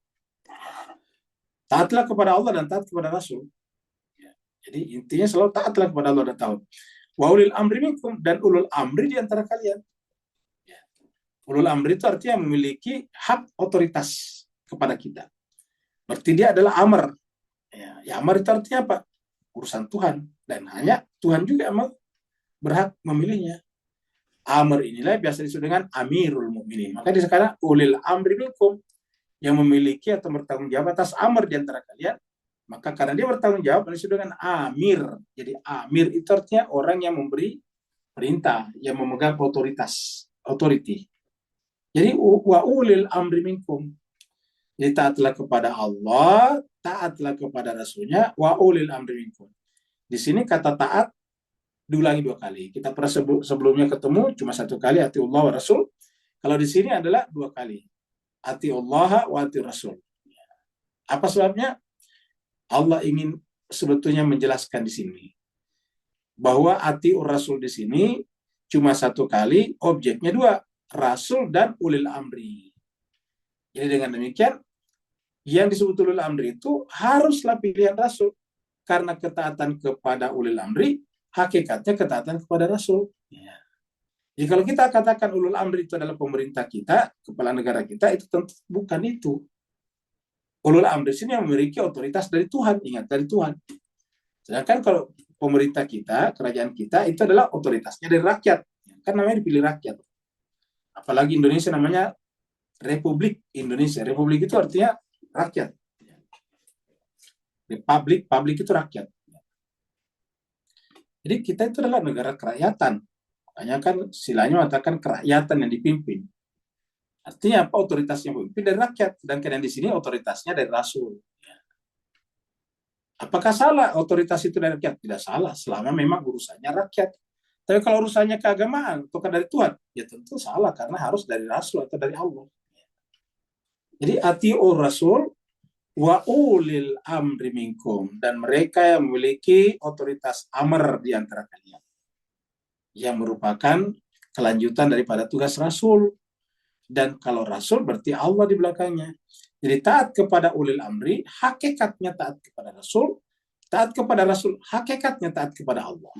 Taatlah kepada Allah dan taat kepada Rasul. Jadi intinya selalu taatlah kepada Allah dan taat. Wa ulil amri minkum, dan ulul amri di antara kalian. Ulul amri itu artinya memiliki hak otoritas kepada kita. Berarti dia adalah amr. Ya, amr itu artinya apa? Urusan Tuhan. Dan hanya Tuhan juga emang berhak memilihnya. Amr inilah biasa disebut dengan amirul mukminin. Maka di sekarang ulil amri minkum, yang memiliki atau bertanggung jawab atas amr di antara kalian, maka karena dia bertanggung jawab disebut dengan amir. Jadi amir itu artinya orang yang memberi perintah, yang memegang otoritas, authority. Jadi wa ulil amri minkum. Jadi taatlah kepada Allah, taatlah kepada Rasulnya, wa ulil amri minkum. Di sini kata taat diulangi 2 kali. Kita pernah sebelumnya ketemu cuma 1 kali, atiullah wa rasul. Kalau di sini adalah 2 kali. Atiullah wa atiur rasul. Apa sebabnya? Allah ingin sebetulnya menjelaskan di sini bahwa atiur rasul di sini cuma 1 kali, objeknya 2, rasul dan ulil amri. Jadi dengan demikian, yang disebut ulil amri itu haruslah pilihan rasul, karena ketaatan kepada ulil amri hakikatnya ketaatan kepada rasul. Ya. Jadi kalau kita katakan ulul amri itu adalah pemerintah kita, kepala negara kita, itu tentu bukan itu. Ulul amri sini yang memiliki otoritas dari Tuhan, ingat, dari Tuhan. Sedangkan kalau pemerintah kita, kerajaan kita, itu adalah otoritasnya dari rakyat. Kan namanya dipilih rakyat. Apalagi Indonesia namanya Republik Indonesia. Republik itu artinya rakyat. Republik, publik itu rakyat. Jadi kita itu adalah negara kerakyatan. Makanya kan silanya mengatakan kerakyatan yang dipimpin. Artinya apa? Otoritasnya pemimpin dari rakyat. Sedangkan yang di sini otoritasnya dari rasul. Apakah salah otoritas itu dari rakyat? Tidak salah, selama memang urusannya rakyat. Tapi kalau urusannya keagamaan atau dari Tuhan, ya tentu salah, karena harus dari rasul atau dari Allah. Jadi atiur rasul wa ulil amri minkum, dan mereka yang memiliki otoritas amr di antara kalian, yang merupakan kelanjutan daripada tugas rasul. Dan kalau rasul berarti Allah di belakangnya. Jadi taat kepada ulil amri hakikatnya taat kepada rasul, taat kepada rasul hakikatnya taat kepada Allah.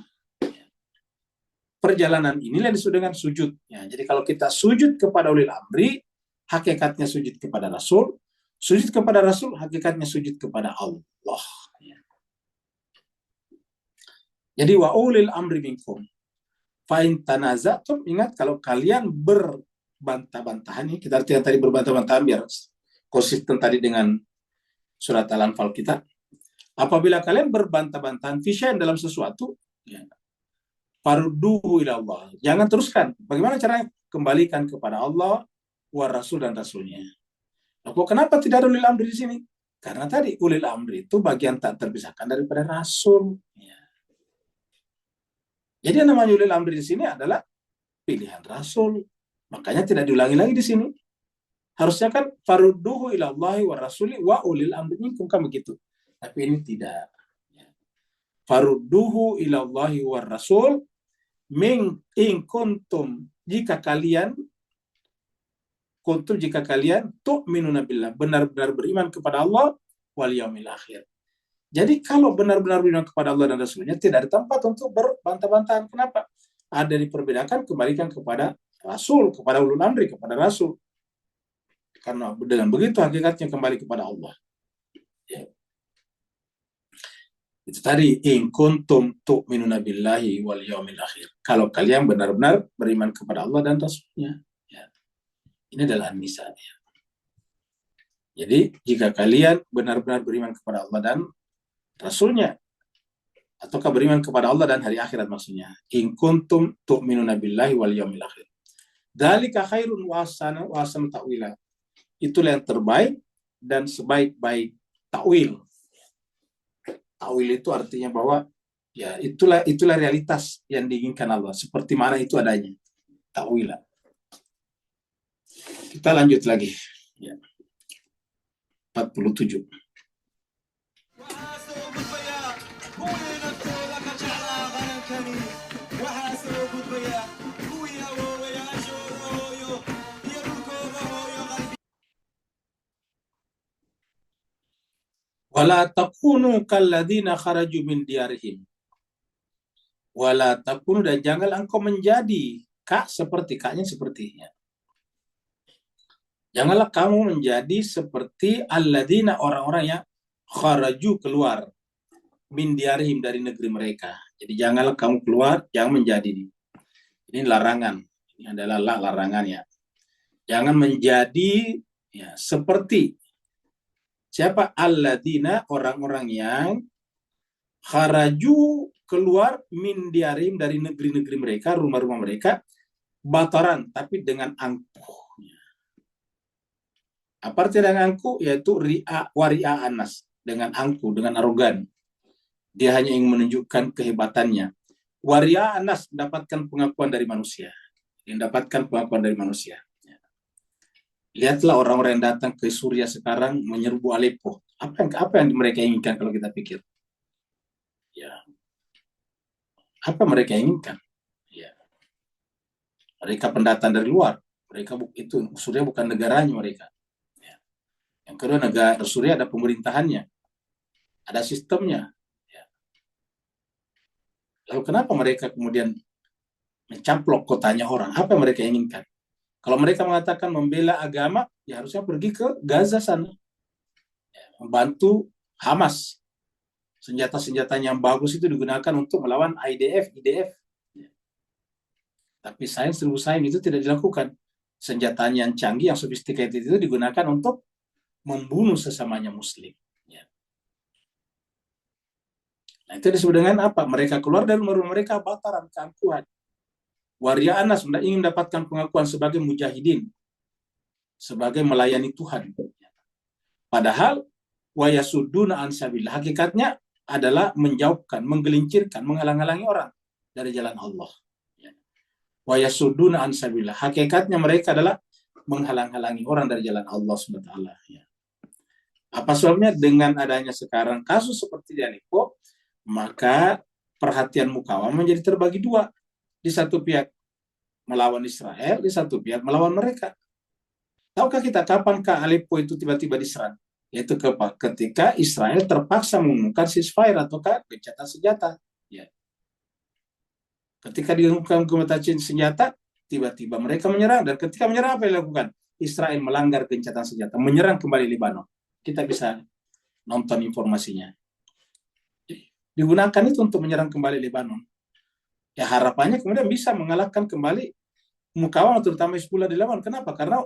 Perjalanan inilah disebut dengan sujud. Ya, jadi kalau kita sujud kepada ulil amri, hakikatnya sujud kepada rasul. Sujud kepada rasul, hakikatnya sujud kepada Allah. Jadi wa ulil amri minkum. Fa'in tanazatum, ingat kalau kalian berbantah-bantahan, ini kita artikan tadi berbantah-bantahan biar konsisten tadi dengan surat Al-Anfal kita. Apabila kalian berbantah-bantahan fisyan dalam sesuatu, ya, farudduhu ila Allah. Jangan teruskan. Bagaimana caranya? Kembalikan kepada Allah, wa rasul dan rasulnya. Kenapa tidak ada ulil amri di sini? Karena tadi ulil amri itu bagian tak terpisahkan daripada rasul. Ya. Jadi yang namanya ulil amri di sini adalah pilihan rasul. Makanya tidak diulangi lagi di sini. Harusnya kan farudduhu ila Allahi wa rasuli wa ulil amri minkum, kan begitu. Tapi ini tidak. Ya. Farudduhu ila Allahi wa rasul min in kuntum, jika kalian tu'minuna billah, benar-benar beriman kepada Allah wal yaumil akhir. Jadi kalau benar-benar beriman kepada Allah dan Rasulnya, tidak ada tempat untuk berbantah-bantahan. Kenapa? Ada diperbedakan, kembalikan kepada Rasul, kepada ulul amri, kepada Rasul. Karena dengan begitu hakikatnya kembali kepada Allah. Ya. Itu tadi, in kuntum tu'minuna billahi wal yaumil akhir. Kalau kalian benar-benar beriman kepada Allah dan Rasulnya. Ya. Ini adalah An-Nisa. Ya. Jadi, jika kalian benar-benar beriman kepada Allah dan Rasulnya, ataukah beriman kepada Allah dan hari akhirat maksudnya. In kuntum tu'minuna billahi wal yaumil akhir. Dzalika khairun wa ahsanu ta'wila. Itulah yang terbaik dan sebaik-baik takwil. Takwil itu artinya bahwa ya itulah realitas yang diinginkan Allah, seperti mana itu adanya. Takwila. Kita lanjut lagi. Ya. 47. Wala takunu kalladzina kharaju min diyarihim. Wala takunu, dan janganlah engkau menjadi kaknya sepertinya. Janganlah kamu menjadi seperti alladzina, orang-orang yang kharaju, keluar, min diyarihim, dari negeri mereka. Jadi janganlah kamu keluar, jangan menjadi. Ini larangan. Ini adalah larangan ya. Jangan menjadi ya seperti siapa? Alladzina, orang-orang yang kharaju, keluar, min diyarihim, dari negeri-negeri mereka, rumah-rumah mereka, bataran, tapi dengan angkuh. Apa arti dengan angkuh? Yaitu waria anas, dengan angkuh, dengan arogan. Dia hanya ingin menunjukkan kehebatannya. Waria anas, mendapatkan pengakuan dari manusia. Mendapatkan pengakuan dari manusia. Lihatlah orang-orang yang datang ke Suriah sekarang menyerbu Aleppo. Apa yang mereka inginkan kalau kita pikir? Ya. Apa mereka inginkan? Ya. Mereka pendatang dari luar. Mereka itu Suriah bukan negaranya mereka. Yang kedua, negara Suriah ada pemerintahannya, ada sistemnya. Ya. Lalu kenapa mereka kemudian mencaplok kotanya orang? Apa yang mereka inginkan? Kalau mereka mengatakan membela agama, ya harusnya pergi ke Gaza sana. Ya, membantu Hamas. Senjata-senjatanya yang bagus itu digunakan untuk melawan IDF. Ya. Tapi sayang itu tidak dilakukan. Senjatanya yang canggih, yang sophisticated itu digunakan untuk membunuh sesamanya muslim. Ya. Nah, itu disebut dengan apa? Mereka keluar dari rumah mereka, bataran, keangkuhan. Waria anas, ingin mendapatkan pengakuan sebagai mujahidin, sebagai melayani Tuhan. Padahal wayasuduna an sabilillah, hakikatnya adalah menjauhkan, menggelincirkan, menghalang-halangi orang dari jalan Allah. Wayasuduna an sabilillah, hakikatnya mereka adalah menghalang-halangi orang dari jalan Allah SWT. Ya. Apa sebabnya? Dengan adanya sekarang kasus seperti di Aleppo, maka perhatian Mukawamah menjadi terbagi dua. Di satu pihak melawan Israel, di satu pihak melawan mereka. Tahukah kita kapankah Aleppo itu tiba-tiba diserang? Yaitu ketika Israel terpaksa mengumumkan ceasefire atau gencatan senjata. Ya. Ketika diumumkan gencatan senjata, tiba-tiba mereka menyerang. Dan ketika menyerang, apa yang dilakukan? Israel melanggar gencatan senjata, menyerang kembali Lebanon. Kita bisa nonton informasinya. Digunakan itu untuk menyerang kembali Lebanon. Ya harapannya kemudian bisa mengalahkan kembali Mukawamah, terutama Hizbullah di Lebanon. Kenapa? Karena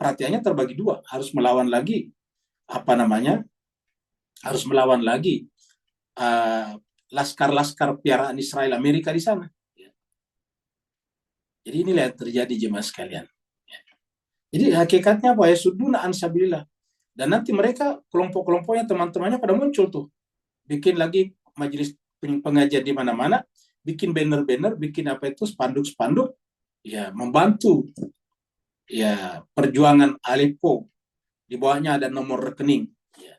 perhatiannya terbagi dua. Harus melawan lagi, harus melawan lagi laskar-laskar piaraan Israel, Amerika di sana. Jadi inilah yang terjadi jemaah sekalian. Jadi hakikatnya apa? Ya suduna an sabilillah. Dan nanti mereka, kelompok-kelompoknya, teman-temannya pada muncul tuh. Bikin lagi majelis pengajian di mana-mana, bikin banner-banner, bikin spanduk-spanduk, ya membantu ya perjuangan Aleppo. Di bawahnya ada nomor rekening. Ya.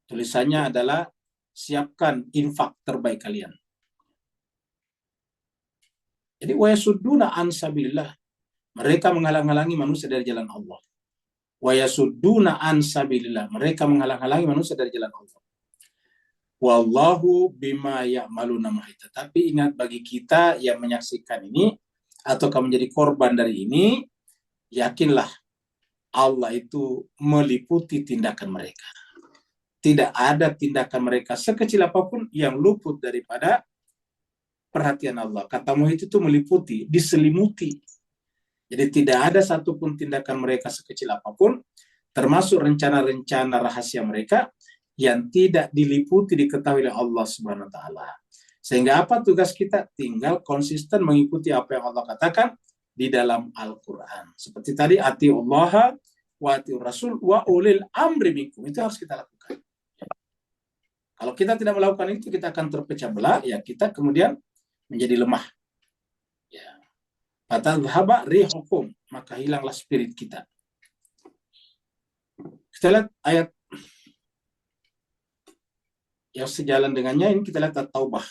Tulisannya adalah siapkan infak terbaik kalian. Jadi wa yasudduna an sabilillah. Mereka menghalang-halangi manusia dari jalan Allah. Wa yasudduna an sabilillah. Mereka menghalang-halangi manusia dari jalan Allah. Wallahu bima ya'maluna mahit. Tapi ingat, bagi kita yang menyaksikan ini atau kamu menjadi korban dari ini, yakinlah Allah itu meliputi tindakan mereka. Tidak ada tindakan mereka sekecil apapun yang luput daripada perhatian Allah. Kata muhit itu meliputi, diselimuti. Jadi tidak ada satupun tindakan mereka sekecil apapun, termasuk rencana-rencana rahasia mereka yang tidak diliputi, diketahui oleh Allah Subhanahu wa taala. Sehingga apa tugas kita? Tinggal konsisten mengikuti apa yang Allah katakan di dalam Al-Qur'an. Seperti tadi, atiullaha wa atiur rasul wa ulil amri minkum. Itu harus kita lakukan. Kalau kita tidak melakukan itu, kita akan terpecah belah, ya kita kemudian menjadi lemah. Ya. Fatadhhaba rihukum, maka hilanglah spirit kita. Kita lihat ayat yang sejalan dengannya, ini kita lihat At-Taubah.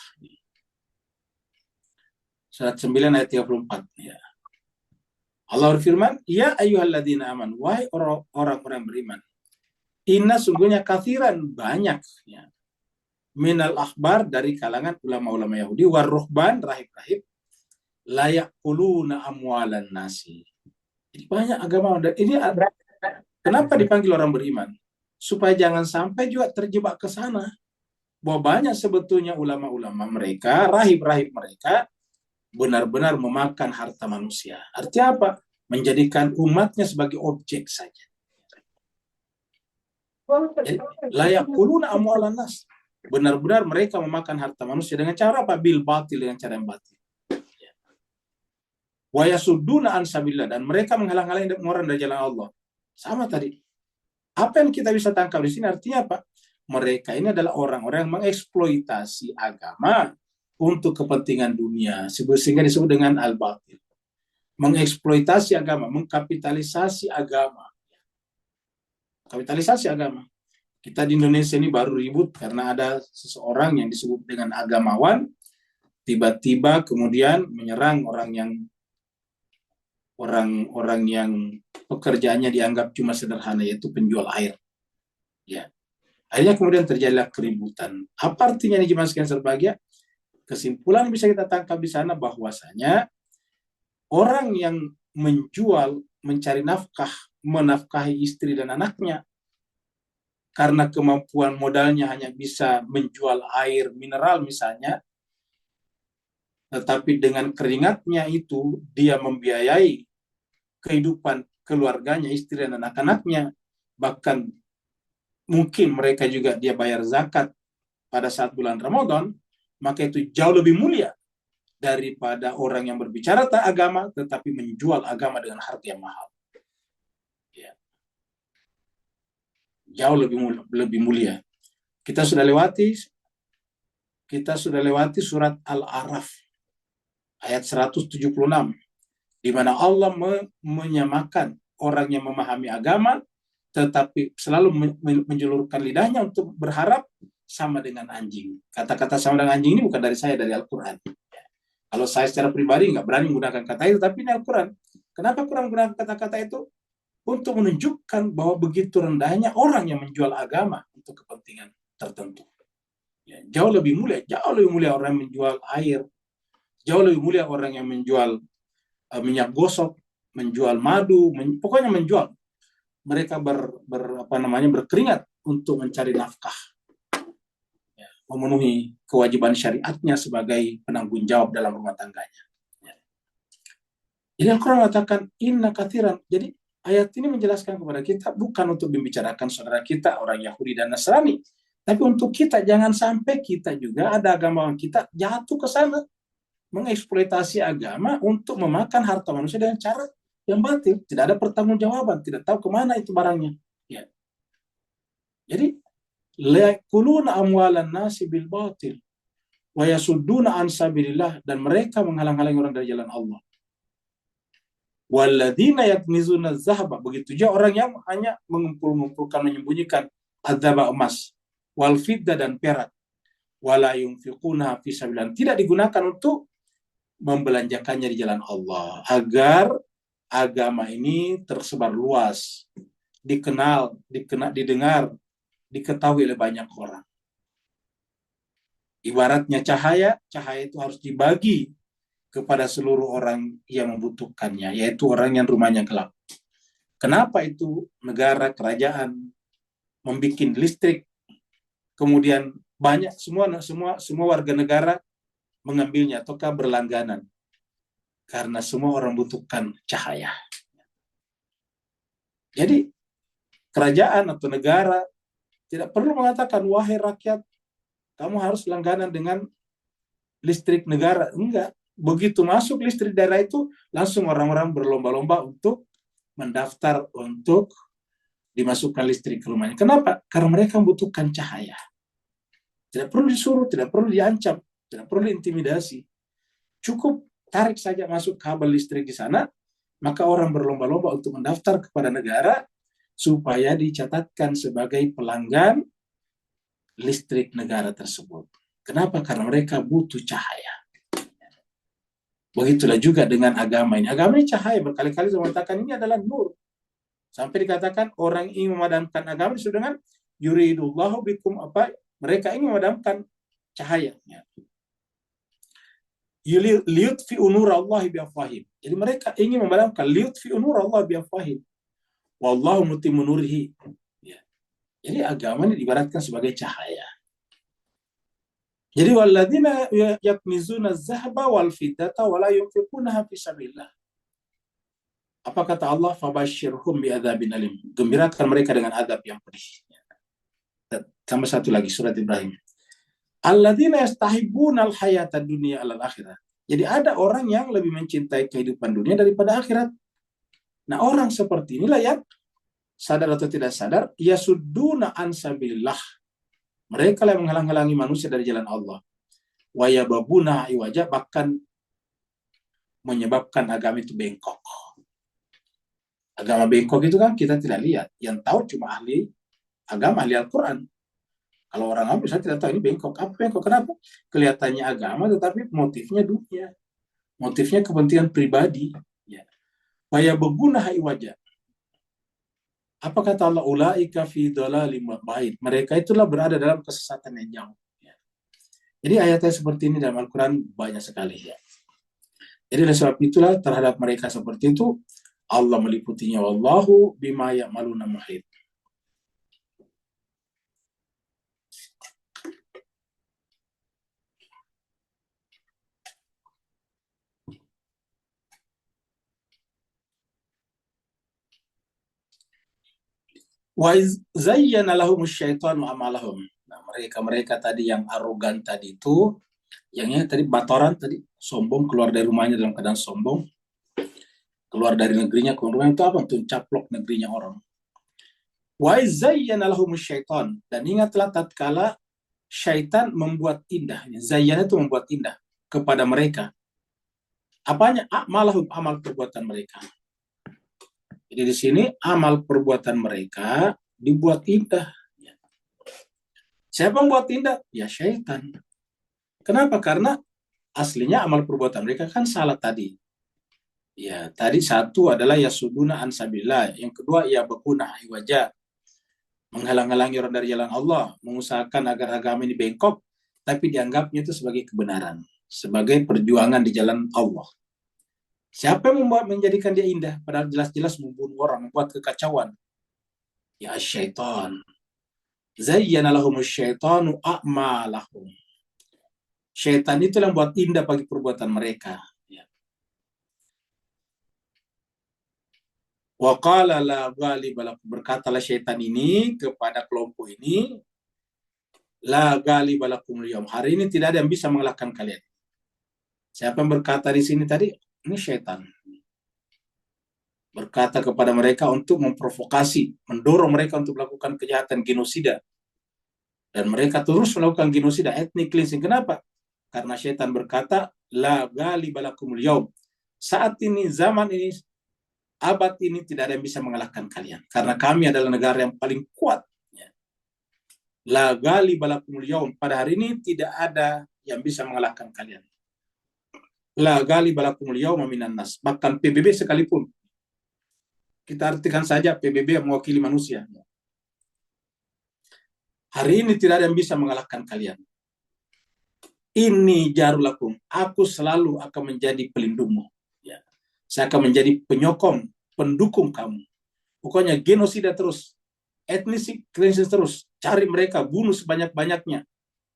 Surat 9 ayat 34. Ya. Allah berfirman, ya ayyuhalladzina aman, wahai orang-orang beriman. Inna sungguhnya kathiran banyak, ya, minal akhbar dari kalangan ulama-ulama Yahudi, warruhban rahib-rahib, layak kuluna amwalan nasi. Jadi banyak agama. Ini kenapa dipanggil orang beriman? Supaya jangan sampai juga terjebak ke sana. Bahwa banyak sebetulnya ulama-ulama mereka, rahib-rahib mereka, benar-benar memakan harta manusia. Artinya apa? Menjadikan umatnya sebagai objek saja. Jadi, layak kuluna amwalan nas. Benar-benar mereka memakan harta manusia dengan cara apa? Bil batil, dengan cara yang batil. Wa yasudduna an sabilillah, dan mereka menghalang-halangi orang dari jalan Allah. Sama tadi. Apa yang kita bisa tangkap di sini artinya apa? Mereka ini adalah orang-orang yang mengeksploitasi agama untuk kepentingan dunia, sehingga disebut dengan al-batil. Mengeksploitasi agama, mengkapitalisasi agama. Kapitalisasi agama. Kita di Indonesia ini baru ribut karena ada seseorang yang disebut dengan agamawan, tiba-tiba kemudian menyerang orang-orang yang pekerjaannya dianggap cuma sederhana, yaitu penjual air. Ya. Akhirnya kemudian terjadilah keributan. Apa artinya ini jemaah sekalian berbahagia? Kesimpulan bisa kita tangkap di sana bahwasanya orang yang menjual, mencari nafkah, menafkahi istri dan anaknya, karena kemampuan modalnya hanya bisa menjual air mineral misalnya, tetapi dengan keringatnya itu dia membiayai kehidupan keluarganya, istri dan anak-anaknya, bahkan mungkin mereka juga dia bayar zakat pada saat bulan Ramadan, maka itu jauh lebih mulia daripada orang yang berbicara tentang agama tetapi menjual agama dengan harga yang mahal. Ya. Jauh lebih mulia. Kita sudah lewati surat Al-A'raf ayat 176 di mana Allah menyamakan orang yang memahami agama tetapi selalu menjulurkan lidahnya untuk berharap sama dengan anjing. Kata-kata sama dengan anjing ini bukan dari saya, dari Al-Quran. Kalau saya secara pribadi nggak berani menggunakan kata itu, tapi ini Al-Quran. Kenapa Quran menggunakan kata-kata itu? Untuk menunjukkan bahwa begitu rendahnya orang yang menjual agama untuk kepentingan tertentu. Ya, jauh lebih mulia orang yang menjual air, jauh lebih mulia orang yang menjual minyak gosok, menjual madu, pokoknya menjual. Mereka berkeringat untuk mencari nafkah, ya, memenuhi kewajiban syariatnya sebagai penanggung jawab dalam rumah tangganya. Ya. Jadi Al-Quran mengatakan inna kathiran. Jadi ayat ini menjelaskan kepada kita bukan untuk membicarakan saudara kita orang Yahudi dan Nasrani, tapi untuk kita jangan sampai kita juga ada agamawan kita jatuh ke sana, mengeksploitasi agama untuk memakan harta manusia dengan cara yang batil, tidak ada pertanggungjawaban, tidak tahu kemana itu barangnya. Ya. Jadi, layakuluna amwalan nasi bil batil, wa yasudduna an sabilillah, dan mereka menghalang-halangi orang dari jalan Allah. Walladzina yaknizuna zahaba, begitu juga orang yang hanya mengumpulkan, menyembunyikan adzaba emas, wal fiddah dan perak, wala yunfiquna fi sabilillah, tidak digunakan untuk membelanjakannya di jalan Allah agar agama ini tersebar luas, didengar, diketahui oleh banyak orang. Ibaratnya cahaya itu harus dibagi kepada seluruh orang yang membutuhkannya, yaitu orang yang rumahnya gelap. Kenapa itu negara, kerajaan membuat listrik, kemudian banyak semua warga negara mengambilnya ataukah berlangganan? Karena semua orang butuhkan cahaya. Jadi kerajaan atau negara tidak perlu mengatakan, wahai rakyat, kamu harus langganan dengan listrik negara. Enggak. Begitu masuk listrik daerah itu, langsung orang-orang berlomba-lomba untuk mendaftar untuk dimasukkan listrik ke rumahnya. Kenapa? Karena mereka membutuhkan cahaya. Tidak perlu disuruh, tidak perlu diancam, tidak perlu intimidasi. Cukup tarik saja masuk kabel listrik di sana, maka orang berlomba-lomba untuk mendaftar kepada negara supaya dicatatkan sebagai pelanggan listrik negara tersebut. Kenapa? Karena mereka butuh cahaya. Begitulah juga dengan agama ini. Agama ini cahaya, berkali-kali saya mengatakan ini adalah nur. Sampai dikatakan orang ingin memadamkan agama itu dengan yuridullahu bikum apa? Mereka ingin memadamkan cahaya. Liyutfi'u nurallahi biafwahim. Jadi mereka ingin memadamkan liyutfi'u nurallahi biafwahim. Wallahu mutimmu nurihi. Ya. Jadi agama ini diibaratkan sebagai cahaya. Jadi walladzina yaknizuna az-zahaba wal fiddata wa la yunfiqunaha fi sabilillah. Apa kata Allah? Fabashshirhum bi'adzabin alim. Gembirakan mereka dengan azab yang pedih. Tambah satu lagi surat Ibrahim. Alladzina yastahibbuna al-hayata dunya 'alal akhirah. Jadi ada orang yang lebih mencintai kehidupan dunia daripada akhirat. Nah, orang seperti inilah yang sadar atau tidak sadar yasudduna an sabilillah. Mereka yang menghalang-halangi manusia dari jalan Allah. Wa yababuna iwaja, bahkan menyebabkan agama itu bengkok. Agama bengkok itu kan kita tidak lihat. Yang tahu cuma ahli agama, ahli Al-Quran. Kalau orang awam saya tidak tahu ini bengkok. Apa bengkok? Kenapa? Kelihatannya agama tetapi motifnya dunia. Motifnya kepentingan pribadi. Wa yababuna iwaja. Apa kata Allah? Ulaika fi dhalalim ba'id. Mereka itulah berada dalam kesesatan yang jauh. Jadi ayatnya seperti ini dalam Al-Quran banyak sekali. Jadi oleh sebab itulah terhadap mereka seperti itu Allah meliputinya. Wallahu bima ya'maluna muhit. Wa zayyana lahumus syaitanu amalahum. Nah, mereka tadi yang arogan tadi itu, yang tadi batoran tadi, sombong, keluar dari rumahnya dalam keadaan sombong, keluar dari negerinya ke rumahnya itu apa? Untuk caplok negerinya orang. Wa zayyana lahumus syaitan. Dan ingatlah tatkala syaitan membuat indah. Zayyana itu membuat indah kepada mereka. Apanya? Amalahum, amal perbuatan mereka. Jadi di sini amal perbuatan mereka dibuat indah. Siapa yang buat indah? Ya syaitan. Kenapa? Karena aslinya amal perbuatan mereka kan salah tadi. Ya, tadi satu adalah yasuduna an sabilillah, yang kedua ya bakuna iwaja, menghalang-halangi orang dari jalan Allah, mengusahakan agar agama ini bengkok, tapi dianggapnya itu sebagai kebenaran, sebagai perjuangan di jalan Allah. Siapa yang menjadikan dia indah? Padahal jelas-jelas membunuh orang, membuat kekacauan. Ya syaitan. Zayyana lahumus syaitanu a'malahum. Syaitan itu yang buat indah bagi perbuatan mereka. Wa qala la ghaliba lakum. Berkatalah syaitan ini kepada kelompok ini, la ghaliba lakum al-yawm. Hari ini tidak ada yang bisa mengalahkan kalian. Siapa yang berkata di sini tadi? Ini syaitan. Berkata kepada mereka untuk memprovokasi, mendorong mereka untuk melakukan kejahatan genosida. Dan mereka terus melakukan genosida, ethnic cleansing. Kenapa? Karena syaitan berkata, la ghaliba lakumul yaum. Saat ini, zaman ini, abad ini tidak ada yang bisa mengalahkan kalian. Karena kami adalah negara yang paling kuat. La ghaliba lakumul yaum. Pada hari ini tidak ada yang bisa mengalahkan kalian. La ghaliba lakumul yauma minan nas. Bahkan PBB sekalipun. Kita artikan saja PBB yang mewakili manusia. Hari ini tidak ada yang bisa mengalahkan kalian. Ini jarulakum. Aku selalu akan menjadi pelindungmu. Ya. Saya akan menjadi penyokong, pendukung kamu. Pokoknya genosida terus. Ethnic cleansing terus. Cari mereka, bunuh sebanyak-banyaknya.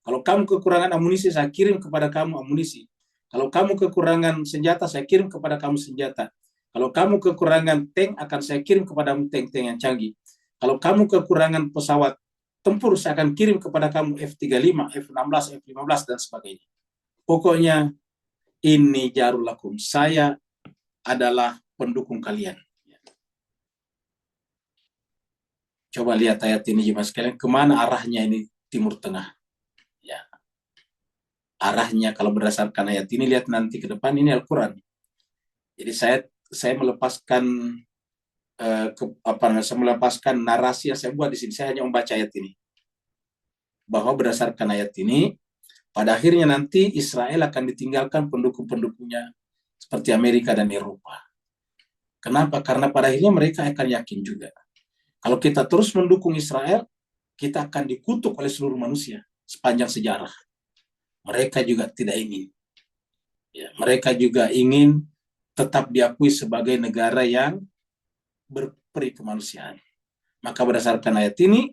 Kalau kamu kekurangan amunisi, saya kirim kepada kamu amunisi. Kalau kamu kekurangan senjata, saya kirim kepada kamu senjata. Kalau kamu kekurangan tank, akan saya kirim kepadamu tank-tank yang canggih. Kalau kamu kekurangan pesawat tempur, saya akan kirim kepada kamu F-35, F-16, F-15, dan sebagainya. Pokoknya, ini jarulakum. Saya adalah pendukung kalian. Coba lihat ayat ini, jemaah sekalian. Kemana arahnya ini? Timur Tengah. Ya. Arahnya kalau berdasarkan ayat ini, lihat nanti ke depan, ini Al-Quran. Jadi saya saya melepaskan saya melepaskan narasi yang saya buat di sini. Saya hanya membaca ayat ini, bahwa berdasarkan ayat ini pada akhirnya nanti Israel akan ditinggalkan pendukung-pendukungnya seperti Amerika dan Eropa. Kenapa? Karena pada akhirnya mereka akan yakin juga, kalau kita terus mendukung Israel, kita akan dikutuk oleh seluruh manusia sepanjang sejarah. Mereka juga tidak ingin. Ya, mereka juga ingin tetap diakui sebagai negara yang berperi kemanusiaan. Maka berdasarkan ayat ini,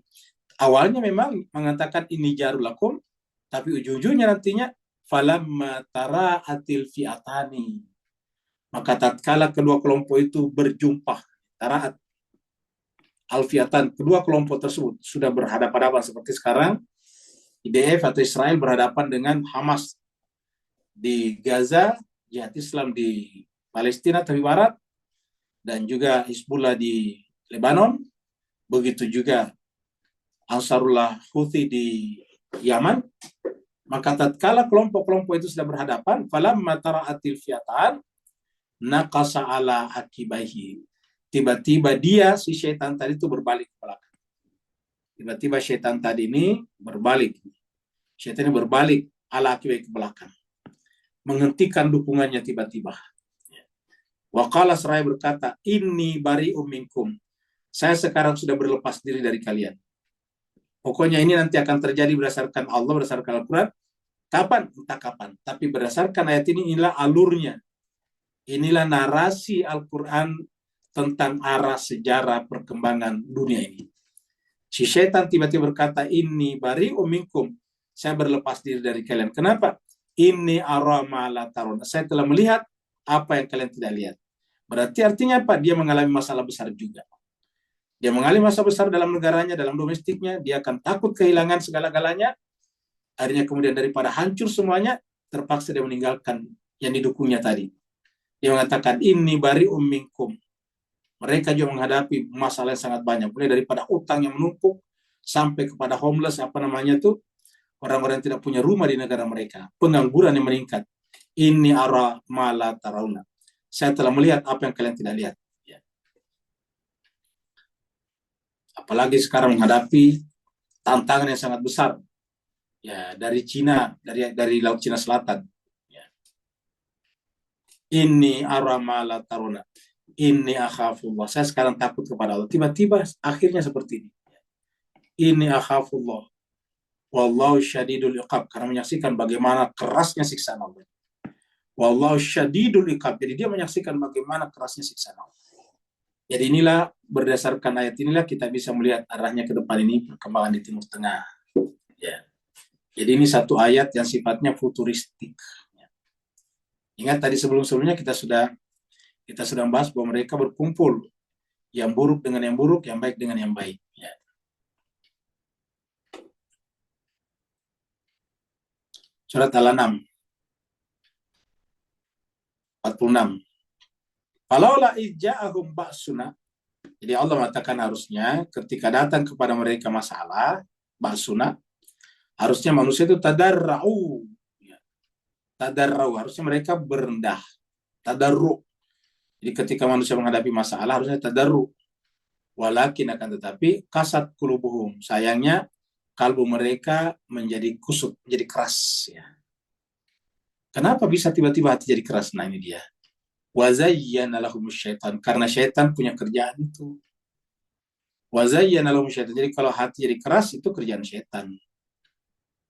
awalnya memang mengatakan ini jarul lakum, tapi ujung-ujungnya nantinya falamma tara'atil fi'atani. Maka tatkala kedua kelompok itu berjumpa, tara'at al-fi'atan, kedua kelompok tersebut sudah berhadapan-hadapan seperti sekarang IDF atau Israel berhadapan dengan Hamas di Gaza, Jihad Islam di Palestina tepi barat, dan juga Hizbullah di Lebanon, begitu juga Ansarullah Houthi di Yaman. Maka tatkala kelompok-kelompok itu sudah berhadapan, falamma tara'atil fi'atan naqasa ala akibahi. Tiba-tiba dia, si syaitan tadi itu berbalik ke belakang. Tiba-tiba syaitan tadi ini berbalik. Syaitan ini berbalik ala akibahi ke belakang. Menghentikan dukungannya tiba-tiba. Waqala seraya berkata, inni bari'um minkum. Saya sekarang sudah berlepas diri dari kalian. Pokoknya ini nanti akan terjadi berdasarkan Allah, berdasarkan Al-Quran. Kapan? Entah kapan. Tapi berdasarkan ayat ini, inilah alurnya. Inilah narasi Al-Quran tentang arah sejarah perkembangan dunia ini. Si syaitan tiba-tiba berkata, inni bari'um minkum. Saya berlepas diri dari kalian. Kenapa? Inni ara ma la tarun. Saya telah melihat apa yang kalian tidak lihat. Berarti artinya apa? Dia mengalami masalah besar juga. Dia mengalami masalah besar dalam negaranya, dalam domestiknya. Dia akan takut kehilangan segala-galanya. Akhirnya kemudian daripada hancur semuanya, terpaksa dia meninggalkan yang didukungnya tadi. Dia mengatakan, inni bari'um minkum. Mereka juga menghadapi masalah yang sangat banyak. Mulai daripada utang yang menumpuk, sampai kepada homeless, orang-orang yang tidak punya rumah di negara mereka. Pengangguran yang meningkat. Inni ara ma la tarawna. Saya telah melihat apa yang kalian tidak lihat. Ya. Apalagi sekarang menghadapi tantangan yang sangat besar. Ya, dari Cina, dari Laut Cina Selatan. Ya. Inni ara ma la tarawna. Inni akhafullah. Saya sekarang takut kepada Allah. Tiba-tiba akhirnya seperti ini. Inni akhafullah. Wallahu syadidul iqab. Karena menyaksikan bagaimana kerasnya siksaan Allah. Wallahu syadidul iqab. Jadi dia menyaksikan bagaimana kerasnya siksaan Allah. Jadi inilah, berdasarkan ayat inilah kita bisa melihat arahnya ke depan ini perkembangan di Timur Tengah. Ya. Jadi ini satu ayat yang sifatnya futuristik. Ya. Ingat tadi sebelum-sebelumnya kita sudah bahas bahwa mereka berkumpul, yang buruk dengan yang buruk, yang baik dengan yang baik. Ya. Surat Al-An'am 46. Falaula ija'ahum ba'suna. Jadi Allah mengatakan harusnya ketika datang kepada mereka masalah, ba'suna, harusnya manusia itu tadarra'u. Ya. Tadarra'u, harusnya mereka berendah. Tadarru'. Jadi ketika manusia menghadapi masalah harusnya tadarru'. Walakin akan tetapi kasat qulubuhum. Sayangnya kalbu mereka menjadi kusut, menjadi keras. Ya. Kenapa bisa tiba-tiba hati jadi keras? Nah ini dia. Wazayyana lahumus syaitan. Karena syaitan punya kerjaan itu. Wazayyana lahumus syaitan. Jadi kalau hati jadi keras itu kerjaan syaitan.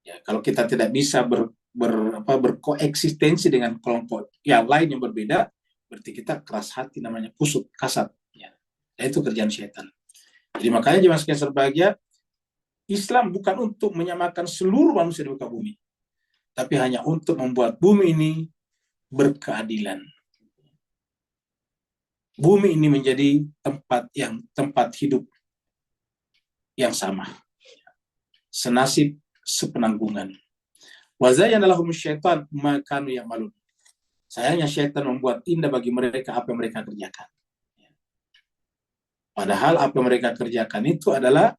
Ya, kalau kita tidak bisa berkoeksistensi dengan kelompok yang lain yang berbeda, berarti kita keras hati, namanya kusut, kasat. Ya. Dan itu kerjaan syaitan. Jadi makanya jemaah sekalian berbahagia, Islam bukan untuk menyamakan seluruh manusia di muka bumi, tapi hanya untuk membuat bumi ini berkeadilan. Bumi ini menjadi tempat hidup yang sama, senasib, sepenanggungan. Wazayyana lahumus syaitan ma kanu ya'malun. Sayangnya syaitan membuat indah bagi mereka apa yang mereka kerjakan. Padahal apa yang mereka kerjakan itu adalah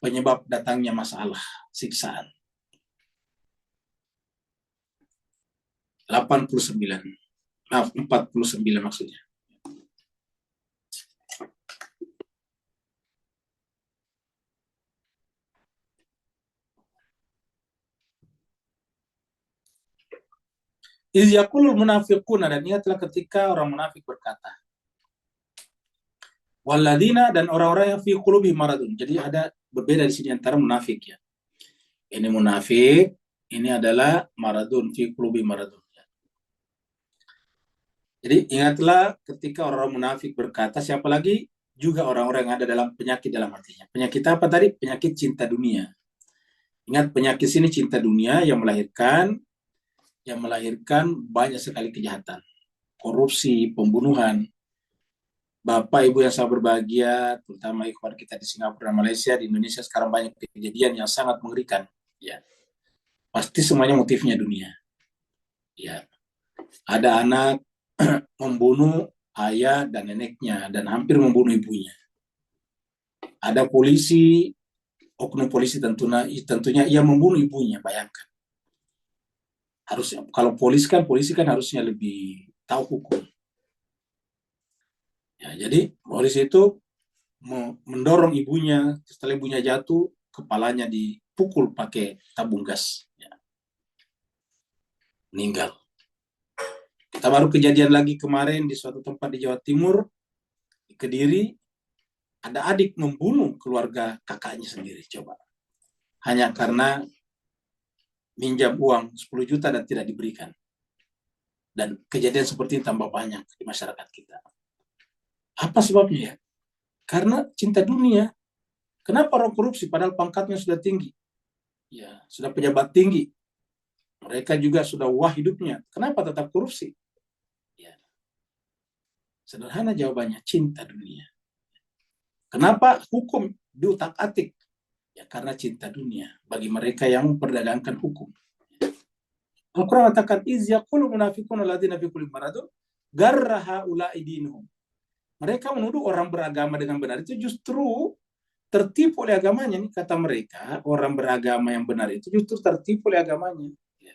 penyebab datangnya masalah, siksaan. 49 maksudnya. Iz yaqulul munafiquna, dan ingatlah ketika orang munafik berkata, walladzina, dan orang-orang yang fi qulubihim maradun. Jadi ada berbeda di sini antara munafik ya. Ini munafik, ini adalah maradun, fi qulubihim maradun. Jadi ingatlah ketika orang munafik berkata, siapa lagi? Juga orang-orang yang ada dalam penyakit dalam hatinya. Penyakit apa tadi? Penyakit cinta dunia. Ingat, penyakit sini cinta dunia yang melahirkan banyak sekali kejahatan. Korupsi, pembunuhan. Bapak Ibu yang sangat berbahagia, terutama ikhwan kita di Singapura dan Malaysia, di Indonesia sekarang banyak kejadian yang sangat mengerikan. Ya, pasti semuanya motifnya dunia. Ya, ada anak membunuh ayah dan neneknya dan hampir membunuh ibunya. Ada polisi, oknum polisi tentunya ia membunuh ibunya, bayangkan. Harusnya kalau polisi kan harusnya lebih tahu hukum. Ya, jadi polisi itu mendorong ibunya, setelah ibunya jatuh, kepalanya dipukul pakai tabung gas. Ya. Meninggal. Kita baru kejadian lagi kemarin di suatu tempat di Jawa Timur, di Kediri, ada adik membunuh keluarga kakaknya sendiri, coba. Hanya karena minjam uang 10 juta dan tidak diberikan. Dan kejadian seperti ini tambah banyak di masyarakat kita. Apa sebabnya ya? Karena cinta dunia. Kenapa orang korupsi padahal pangkatnya sudah tinggi? Ya, sudah pejabat tinggi. Mereka juga sudah wah hidupnya. Kenapa tetap korupsi? Ya. Sederhana jawabannya, cinta dunia. Kenapa hukum diutak-atik? Ya, karena cinta dunia bagi mereka yang memperdagangkan hukum. Al-Quran katakan, iz yaqulu munafiquna alladzina fi qulubihim maradun garra haula'i dinuhum. Mereka menuduh orang beragama dengan benar itu justru tertipu oleh agamanya. Nih kata mereka, orang beragama yang benar itu justru tertipu oleh agamanya. Ya.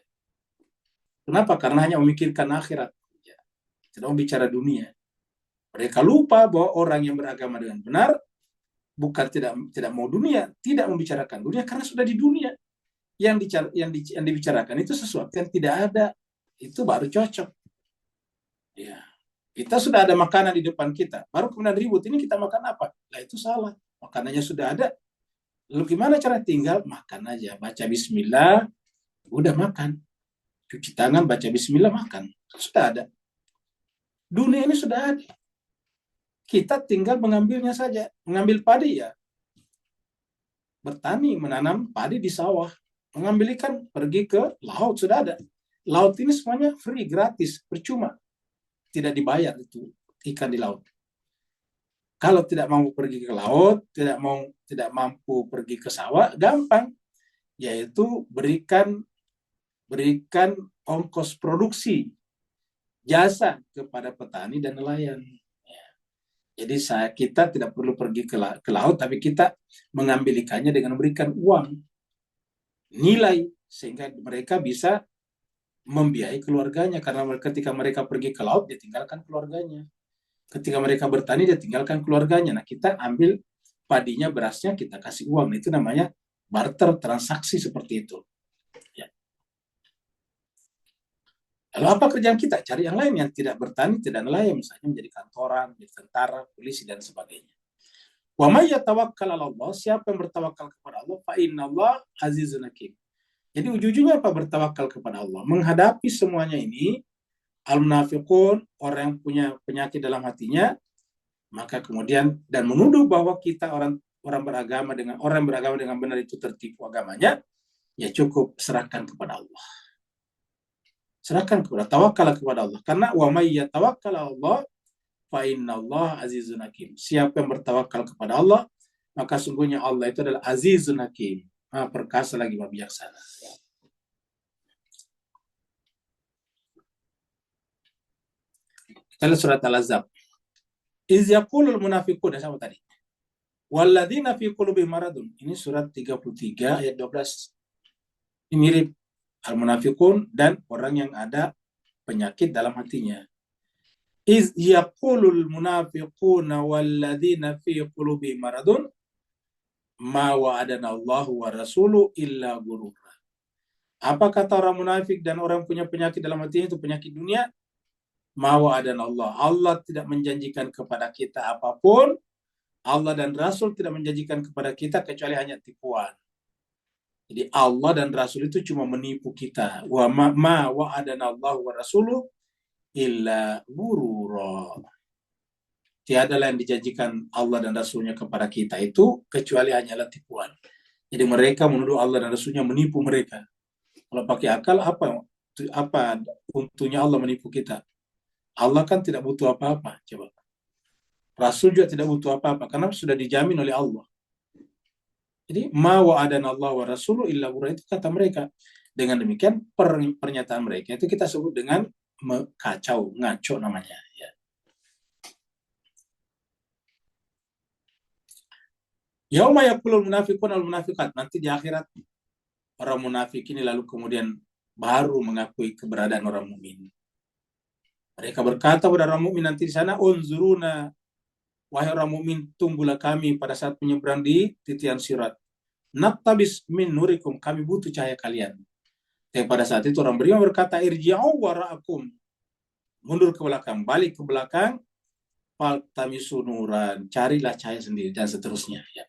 Kenapa? Karena hanya memikirkan akhirat. Ya. Tidak mau bicara dunia. Mereka lupa bahwa orang yang beragama dengan benar bukan tidak mau dunia, tidak membicarakan dunia karena sudah di dunia. Yang dibicarakan itu sesuatu yang tidak ada, itu baru cocok. Ya. Kita sudah ada makanan di depan kita, baru kemudian ribut, ini kita makan apa? Nah itu salah, makanannya sudah ada. Lalu gimana cara tinggal? Makan aja, baca bismillah, udah makan. Cuci tangan, baca bismillah, makan. Sudah ada. Dunia ini sudah ada. Kita tinggal mengambilnya saja. Mengambil padi ya, bertani, menanam padi di sawah. Mengambil ikan, pergi ke laut, sudah ada. Laut ini semuanya free, gratis, percuma. Tidak dibayar itu ikan di laut. Kalau tidak mampu pergi ke laut, tidak mampu pergi ke sawah, gampang. Yaitu berikan ongkos produksi, jasa kepada petani dan nelayan. Jadi kita tidak perlu pergi ke laut, tapi kita mengambil ikannya dengan memberikan uang, nilai, sehingga mereka bisa membiayai keluarganya. Karena ketika mereka pergi ke laut, dia tinggalkan keluarganya. Ketika mereka bertani, dia tinggalkan keluarganya. Nah, kita ambil padinya, berasnya, kita kasih uang. Itu namanya barter, transaksi seperti itu. Ya. Lalu apa kerjaan kita? Cari yang lain yang tidak bertani, tidak nelayan, misalnya menjadi kantoran, menjadi tentara, polisi, dan sebagainya. Wa may yatawakkal 'ala Allah, siapa yang bertawakal kepada Allah, fa innallaha azizun hakim. Jadi ujung-ujungnya apa bertawakal kepada Allah? Menghadapi semuanya ini, al-munafiqun, orang yang punya penyakit dalam hatinya, maka kemudian dan menuduh bahwa kita orang beragama dengan benar itu tertipu agamanya, ya cukup serahkan kepada Allah. Serahkan kepada, tawakal kepada Allah. Karena wa may yatawakkal 'ala Allah fa innallaha azizun hakim. Siapa yang bertawakal kepada Allah, maka sungguhnya Allah itu adalah azizun hakim, Maha perkasa lagi Maha bijaksana. Kita lihat surat Al-Ahzab. Iz yaqulul munafiqun, sama tadi. Walladzina fi qulubihim maradun. Ini surat 33 ayat 12. Ini mirip al-munafiqun dan orang yang ada penyakit dalam hatinya. Iz yaqulul munafiquna walladzina fi qulubihim maradun ma wa'adana Allahu wa rasuluhu illa ghurura. Apa kata orang munafik dan orang punya penyakit dalam hatinya, itu penyakit dunia? Ma wa'adana Allah. Allah tidak menjanjikan kepada kita apapun. Allah dan Rasul tidak menjanjikan kepada kita kecuali hanya tipuan. Jadi Allah dan Rasul itu cuma menipu kita. Wa ma wa'adana Allah wa rasuluh illa ghurura. Tiadalah yang dijanjikan Allah dan Rasulnya kepada kita itu kecuali hanyalah tipuan. Jadi mereka menuduh Allah dan Rasulnya menipu mereka. Kalau pakai akal, apa untungnya Allah menipu kita? Allah kan tidak butuh apa-apa. Coba. Rasul juga tidak butuh apa-apa karena sudah dijamin oleh Allah. Jadi ma wa'adana Allah wa rasuluh illa ghurura, itu kata mereka. Dengan demikian pernyataan mereka itu kita sebut dengan kacau, ngaco namanya. Ya. Yauma yaqulul munafiqun wal munafiqat, nanti di akhirat orang munafik ini lalu kemudian baru mengakui keberadaan orang mukmin. Mereka berkata kepada orang mukmin nanti di sana, unzuruna, wahai orang mukmin, tunggulah kami pada saat menyeberang di titian sirat. Naktabis min nurikum, kami butuh cahaya kalian. Tapi pada saat itu orang beriman berkata, irji'u wara'akum, mundur ke belakang, balik ke belakang, faltamisu nuran, carilah cahaya sendiri, dan seterusnya. Ya.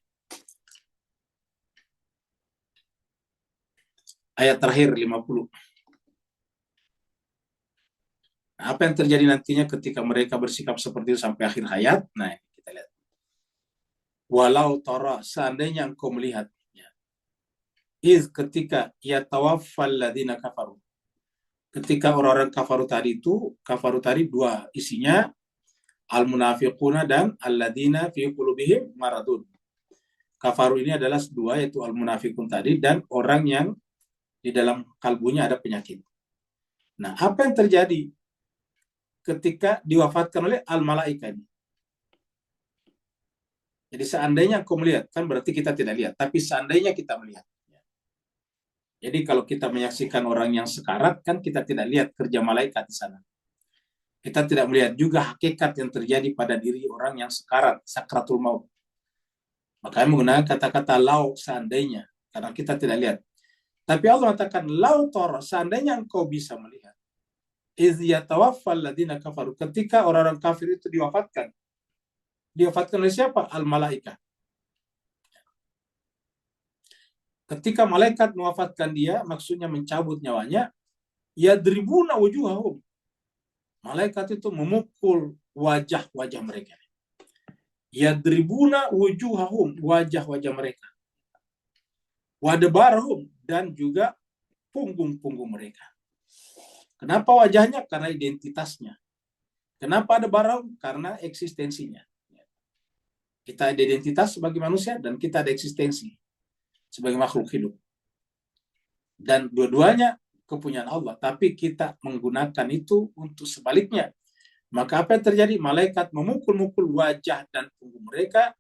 Ayat terakhir 50. Nah, apa yang terjadi nantinya ketika mereka bersikap seperti itu sampai akhir hayat? Nah, kita lihat. Walau tara, seandainya engkau melihat, ya. Ketika yatawaffal ladina kafaru. Ketika orang-orang kafaru tadi dua isinya, al-munafiquna dan alladina fi qulubihim maradun. Kafaru ini adalah dua, yaitu al-munafiqun tadi dan orang yang di dalam kalbunya ada penyakit. Nah, apa yang terjadi ketika diwafatkan oleh al-malaika ini? Jadi seandainya kau melihat, kan berarti kita tidak lihat, tapi seandainya kita melihat. Jadi kalau kita menyaksikan orang yang sekarat, kan kita tidak lihat kerja malaikat di sana. Kita tidak melihat juga hakikat yang terjadi pada diri orang yang sekarat, sakratul maut. Makanya menggunakan kata-kata lau, seandainya, karena kita tidak lihat. Tapi Allah katakan, lau tor, seandainya engkau bisa melihat. Iz yatawaffal ladina kafaru, ketika orang-orang kafir itu diwafatkan. Diwafatkan oleh siapa? Al-malaika. Ketika malaikat mewafatkan dia, maksudnya mencabut nyawanya, yadribuna wujuhahum. Malaikat itu memukul wajah-wajah mereka. Yadribuna wujuhahum, wajah-wajah mereka. Wadbarahum, dan juga punggung-punggung mereka. Kenapa wajahnya? Karena identitasnya. Kenapa ada barang? Karena eksistensinya. Kita ada identitas sebagai manusia dan kita ada eksistensi sebagai makhluk hidup. Dan dua-duanya kepunyaan Allah. Tapi kita menggunakan itu untuk sebaliknya. Maka apa yang terjadi? Malaikat memukul-mukul wajah dan punggung mereka.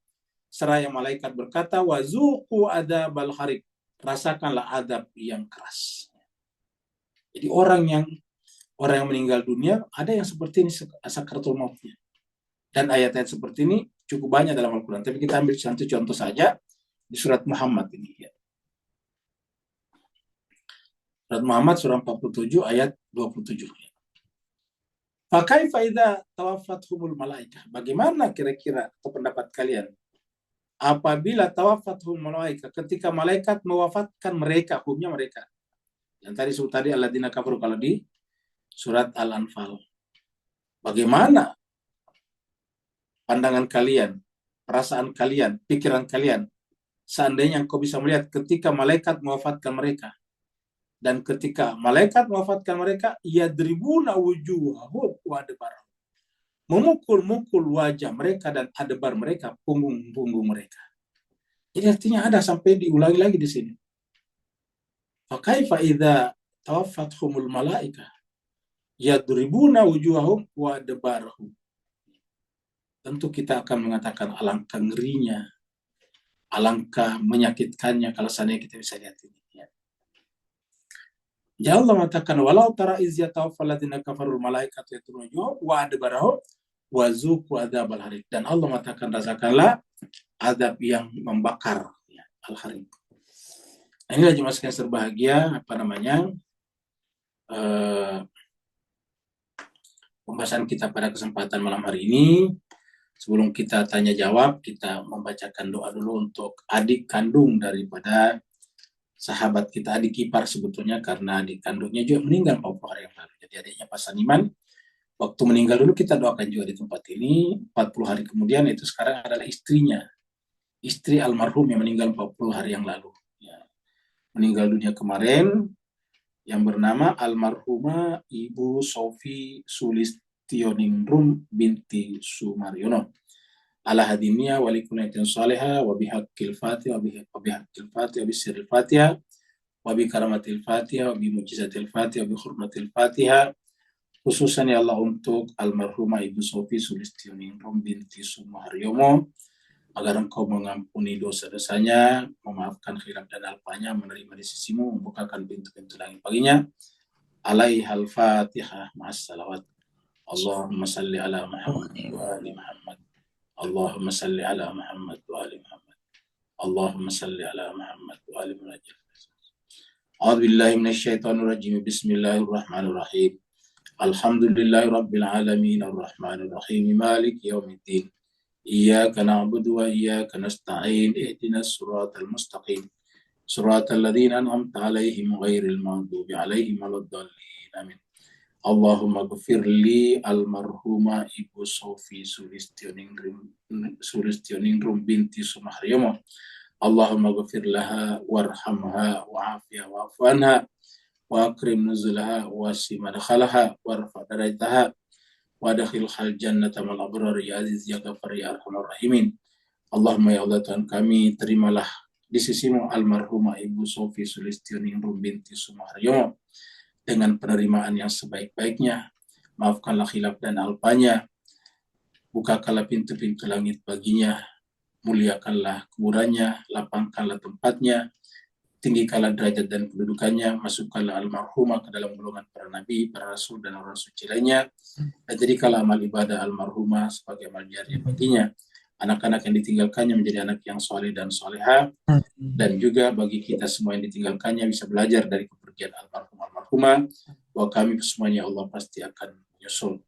Seraya malaikat berkata, wazuqu adabal harik. Rasakanlah adab yang keras. Jadi orang yang meninggal dunia, ada yang seperti ini sakratul mautnya. Dan ayat-ayat seperti ini cukup banyak dalam Al-Quran. Tapi kita ambil satu contoh saja di surat Muhammad ini. Ya. Surat Muhammad surah 47 ayat 27. Fakaifa idza tawaffathumul malaikah. Bagaimana kira-kira atau pendapat kalian apabila tawaffathumul malaikah, ketika malaikat mewafatkan mereka, hukumnya mereka. Yang tadi alladzina kafaru, kalau di surat Al-Anfal. Bagaimana pandangan kalian, perasaan kalian, pikiran kalian, seandainya engkau bisa melihat ketika malaikat mewafatkan mereka. Dan ketika malaikat mewafatkan mereka, yadribuna wujuhahum wa adbarahum. Memukul-mukul wajah mereka dan adbar mereka, punggung-punggung mereka. Jadi artinya ada, sampai diulangi lagi di sini. Fakaifa idza tawaffathumul malaikah yadribuna wujuhahum wa adbarahum. Tentu kita akan mengatakan alangkah ngerinya, alangkah menyakitkannya kalau seandainya kita bisa lihat ini. Ya Allah mengatakan, walau tara iz yatawaffal ladzina kafarul malaikatu yadribuna wa adbarahum wa zuqu adzabal harik. Dan Allah mengatakan, rasakanlah azab yang membakar, ya, al-harik. Nah, inilah jemaah sekalian berbahagia, pembahasan kita pada kesempatan malam hari ini. Sebelum kita tanya jawab, kita membacakan doa dulu untuk adik kandung daripada sahabat kita, adik ipar sebetulnya, karena adik kandungnya juga meninggal 40 hari yang lalu. Jadi adiknya Pak Saniman, waktu meninggal dulu kita doakan juga di tempat ini. 40 hari kemudian itu sekarang adalah istrinya, istri almarhum yang meninggal 40 hari yang lalu. Ya, meninggal dunia kemarin, yang bernama almarhumah Ibu Sofi Sulistioningrum binti Sumaryono. Ala hadiniya wa likunayatin saliha wa bihaqqil Fatiha wa bihaqqil Fatiha wa bisirril Fatiha wa bi karamatil Fatiha wa bi mujizatil Fatiha wa bi hurmatil Fatiha. Khususan ya Allah untuk almarhumah Ibu Sofi Sulistioningrum binti Sumaryono, agar Engkau mengampuni dosa-dosanya, memaafkan khilaf dan alpanya, menerima di sisimu, membukakan pintu-pintu langit baginya. Alaihal Fatihah ma'as salawat. Allahumma salli ala Muhammad wa ali Muhammad. Allahumma salli ala Muhammad wa ali Muhammad. Allahumma salli ala Muhammad wa ali Muhammad. A'udzu billahi minasyaitonir rajim. Bismillahirrahmanirrahim. Alhamdulillahi rabbil alamin arrahmanir rahim maliki yaumiddin. Iyyaka na'budu wa iyyaka nasta'in. Ihdinas siratal mustaqim. Siratal ladzina an'amta 'alaihim ghairil maghdubi 'alaihim waladdallin. Amin. Allahumma ghfir li almarhumah Ibu Sofi Sulistioningrum binti Sumaryono. Allahumma ghfir laha warhamha wa'afiha wa'fu anha wa akrim nuzulaha wa wasi madkhalaha warfa darajataha wa adkhilhal jannata mal abrar ya aziz ya ghafar ya arhamar rahimin. Allahumma ya Allah Tuhan kami, terimalah di sisimu almarhumah Ibu Sofi Sulistioningrum binti Sumaryono dengan penerimaan yang sebaik-baiknya. Maafkanlah khilaf dan alpanya, bukakanlah pintu-pintu langit baginya, muliakanlah kuburannya, lapangkanlah tempatnya, tinggikanlah derajat dan kedudukannya, masukkanlah almarhumah ke dalam golongan para nabi, para rasul, dan orang suci lainnya, dan jadikanlah amal ibadah almarhumah sebagai amal jariah baginya. Anak-anak yang ditinggalkannya menjadi anak yang soleh dan soleha, dan juga bagi kita semua yang ditinggalkannya bisa belajar dari kepergian almarhumah, bahwa kami semuanya Allah pasti akan menyusul.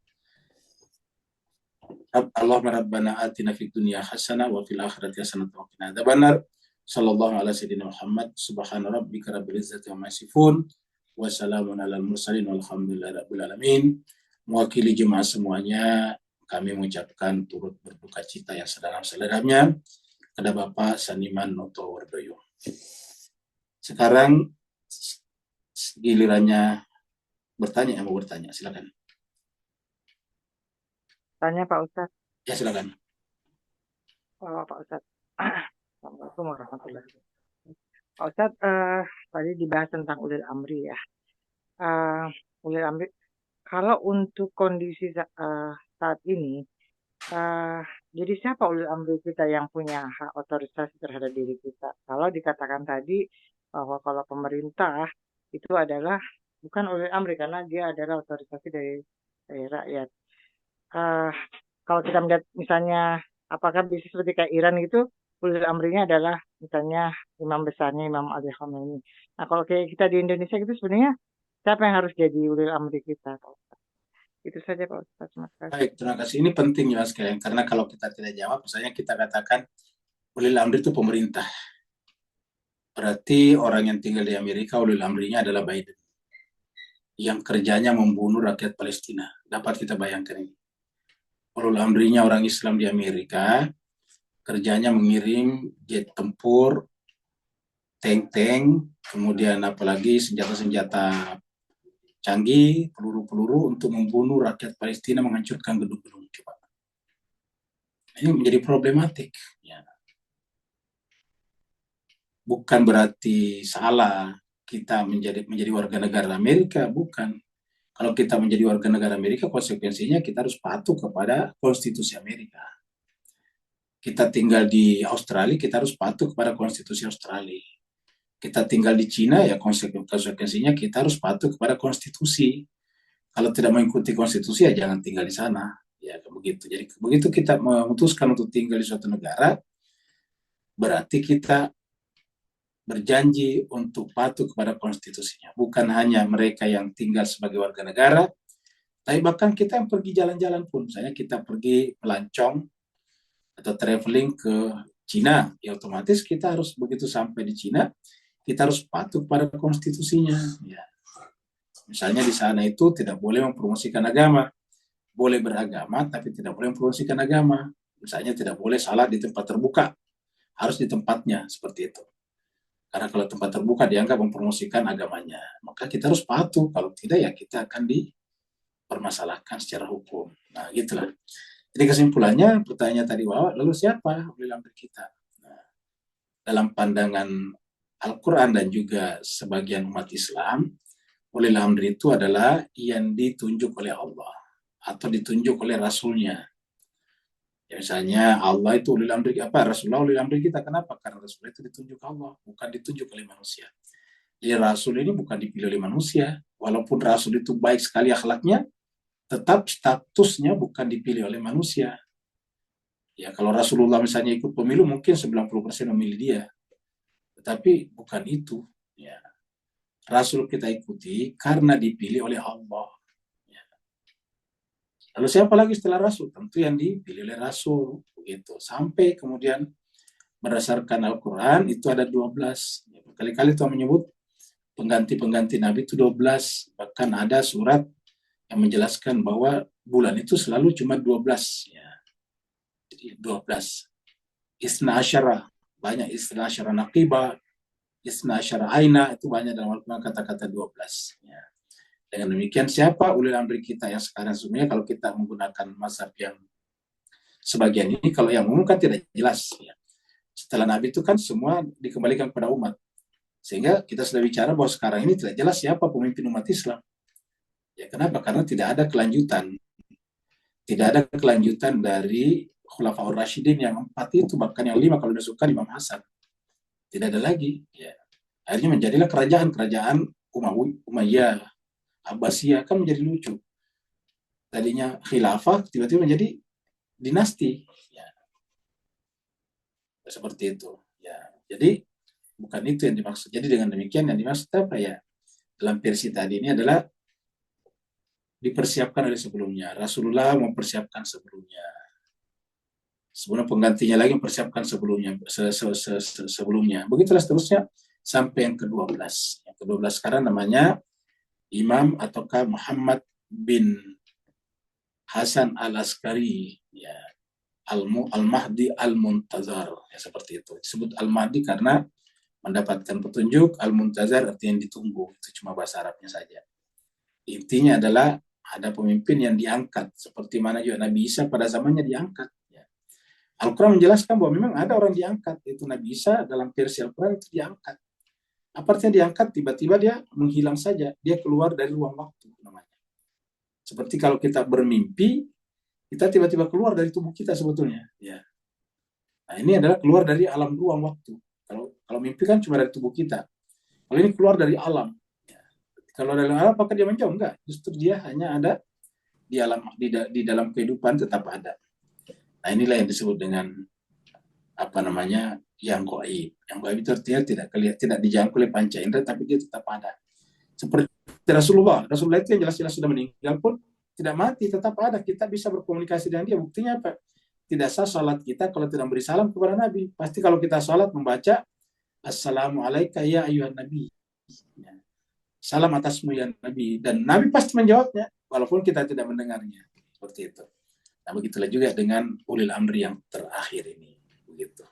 Allahumma rabbana atina fid dunya hasanah wa fil akhirati hasanah wa qina adzabannar. Sallallahu ala sayyidina Muhammad. Subhana rabbika rabbil izzati amma yasifun wa salamun alal mursalin walhamdulillahi rabbil alamin. Mewakili jemaah semuanya, kami mengucapkan turut berduka cita yang sedalam-sedalamnya kepada Bapak Saniman Noto Wardoyo. Sekarang gilirannya bertanya, yang mau bertanya, silakan. Tanya Pak Ustadz. Ya, silakan. Pak Ustadz. Assalamualaikum warahmatullahi wabarakatuh. Pak Ustadz, tadi dibahas tentang ulil amri ya. Ulil amri, kalau untuk kondisi saat ini, jadi siapa ulil amri kita yang punya hak otorisasi terhadap diri kita? Kalau dikatakan tadi bahwa kalau pemerintah itu adalah bukan ulil amri karena dia adalah otorisasi dari rakyat. Kalau kita melihat misalnya apakah bisa seperti kayak Iran gitu, ulil amrinya adalah misalnya imam besarnya Imam Ali Khamenei. Nah kalau kayak kita di Indonesia gitu sebenarnya siapa yang harus jadi ulil amri kita? Itu saja Pak Ustadz. Baik, terima kasih. Ini penting ya sekalian, karena kalau kita tidak jawab, misalnya kita katakan ulil amri itu pemerintah. Berarti orang yang tinggal di Amerika ulil amrinya adalah Biden, yang kerjanya membunuh rakyat Palestina. Dapat kita bayangkan ini. Ulil amrinya orang Islam di Amerika, kerjanya mengirim jet tempur, tank-tank, kemudian apalagi senjata-senjata canggih, peluru-peluru untuk membunuh rakyat Palestina, menghancurkan gedung-gedung. Coba. Ini menjadi problematik. Ya. Bukan berarti salah kita menjadi warga negara Amerika, bukan. Kalau kita menjadi warga negara Amerika, konsekuensinya kita harus patuh kepada konstitusi Amerika. Kita tinggal di Australia, kita harus patuh kepada konstitusi Australia. Kita tinggal di Cina, ya konsekuensinya kita harus patuh kepada konstitusi. Kalau tidak mengikuti konstitusi, ya jangan tinggal di sana. Ya begitu. Jadi begitu kita memutuskan untuk tinggal di suatu negara, berarti kita berjanji untuk patuh kepada konstitusinya. Bukan hanya mereka yang tinggal sebagai warga negara, tapi bahkan kita yang pergi jalan-jalan pun. Misalnya kita pergi melancong atau traveling ke Cina, ya otomatis kita harus begitu sampai di Cina, kita harus patuh pada konstitusinya. Ya. Misalnya di sana itu tidak boleh mempromosikan agama, boleh beragama tapi tidak boleh mempromosikan agama. Misalnya tidak boleh salat di tempat terbuka, harus di tempatnya seperti itu. Karena kalau tempat terbuka dianggap mempromosikan agamanya, maka kita harus patuh. Kalau tidak ya kita akan dipermasalahkan secara hukum. Nah gitulah. Jadi kesimpulannya pertanyaan tadi bahwa lalu siapa ulil amri kita? Nah, dalam pandangan Al-Quran dan juga sebagian umat Islam, ulil amri itu adalah yang ditunjuk oleh Allah atau ditunjuk oleh Rasulnya. Ya, misalnya Allah itu ulil amri apa? Rasulullah ulil amri kita. Kenapa? Karena Rasulullah itu ditunjuk Allah, bukan ditunjuk oleh manusia. Jadi Rasul ini bukan dipilih oleh manusia. Walaupun Rasul itu baik sekali akhlaknya, tetap statusnya bukan dipilih oleh manusia. Ya, kalau Rasulullah misalnya ikut pemilu, mungkin 90% memilih dia. Tetapi bukan itu. Ya. Rasul kita ikuti karena dipilih oleh Allah. Ya. Lalu siapa lagi setelah Rasul? Tentu yang dipilih oleh Rasul. Begitu. Sampai kemudian berdasarkan Al-Quran itu ada 12. Ya, berkali-kali Tuhan menyebut pengganti-pengganti Nabi itu 12. Bahkan ada surat yang menjelaskan bahwa bulan itu selalu cuma 12. Ya. Jadi 12. Isna asyara, banyak isna asyara naqiba, isna asyara aina, itu banyak dalam Al-Quran kata-kata 12. Ya. Dengan demikian siapa ulil amri kita yang sekarang sebenarnya kalau kita menggunakan mazhab yang sebagian ini, kalau yang umum kan tidak jelas. Ya. Setelah Nabi itu kan semua dikembalikan kepada umat. Sehingga kita sudah bicara bahwa sekarang ini tidak jelas siapa pemimpin umat Islam. Ya, kenapa? Karena tidak ada kelanjutan. Tidak ada kelanjutan dari Khulafaur Rasyidin yang 4 itu, bahkan yang 5 kalau disebutkan Imam Hasan. Tidak ada lagi. Ya. Akhirnya menjadilah kerajaan Umayyah, Abbasiyah, kan menjadi lucu. Tadinya khilafah, tiba-tiba menjadi dinasti. Ya. Seperti itu. Ya. Jadi bukan itu yang dimaksud. Jadi dengan demikian yang dimaksud apa ya? Dalam versi tadi ini adalah dipersiapkan dari sebelumnya. Rasulullah mempersiapkan sebelumnya. Sebelum penggantinya lagi mempersiapkan sebelumnya. Sebelumnya. Begitulah seterusnya sampai yang ke-12. Yang ke-12 sekarang namanya Imam ataukah Muhammad bin Hasan al-Askari. Ya. Al-Mahdi al-Muntazar. Ya, seperti itu. Disebut Al-Mahdi karena mendapatkan petunjuk, Al-Muntazar artinya ditunggu. Itu cuma bahasa Arabnya saja. Intinya adalah ada pemimpin yang diangkat, seperti mana juga Nabi Isa pada zamannya diangkat. Ya. Al-Quran menjelaskan bahwa memang ada orang diangkat, itu Nabi Isa dalam versi Al-Quran itu diangkat. Apa artinya diangkat? Tiba-tiba dia menghilang saja, dia keluar dari ruang waktu namanya. Seperti kalau kita bermimpi, kita tiba-tiba keluar dari tubuh kita sebetulnya. Ya. Nah ini adalah keluar dari alam ruang waktu. Kalau mimpi kan cuma dari tubuh kita. Kalau ini keluar dari alam. Kalau dalam alam apakah dia menjauh? Enggak. Justru dia hanya ada di dalam kehidupan tetap ada. Nah inilah yang disebut dengan apa namanya yang gaib. Yang gaib itu artinya tidak dijangkau oleh panca indera, tapi dia tetap ada. Seperti Rasulullah itu yang jelas-jelas sudah meninggal pun tidak mati, tetap ada. Kita bisa berkomunikasi dengan dia. Buktinya apa? Tidak sah salat kita kalau tidak beri salam kepada Nabi. Pasti kalau kita salat membaca Assalamualaikum ya ayuhan Nabi. Salam atasmu ya Nabi. Dan Nabi pasti menjawabnya, walaupun kita tidak mendengarnya. Seperti itu. Nah, begitulah juga dengan ulil amri yang terakhir ini. Begitu.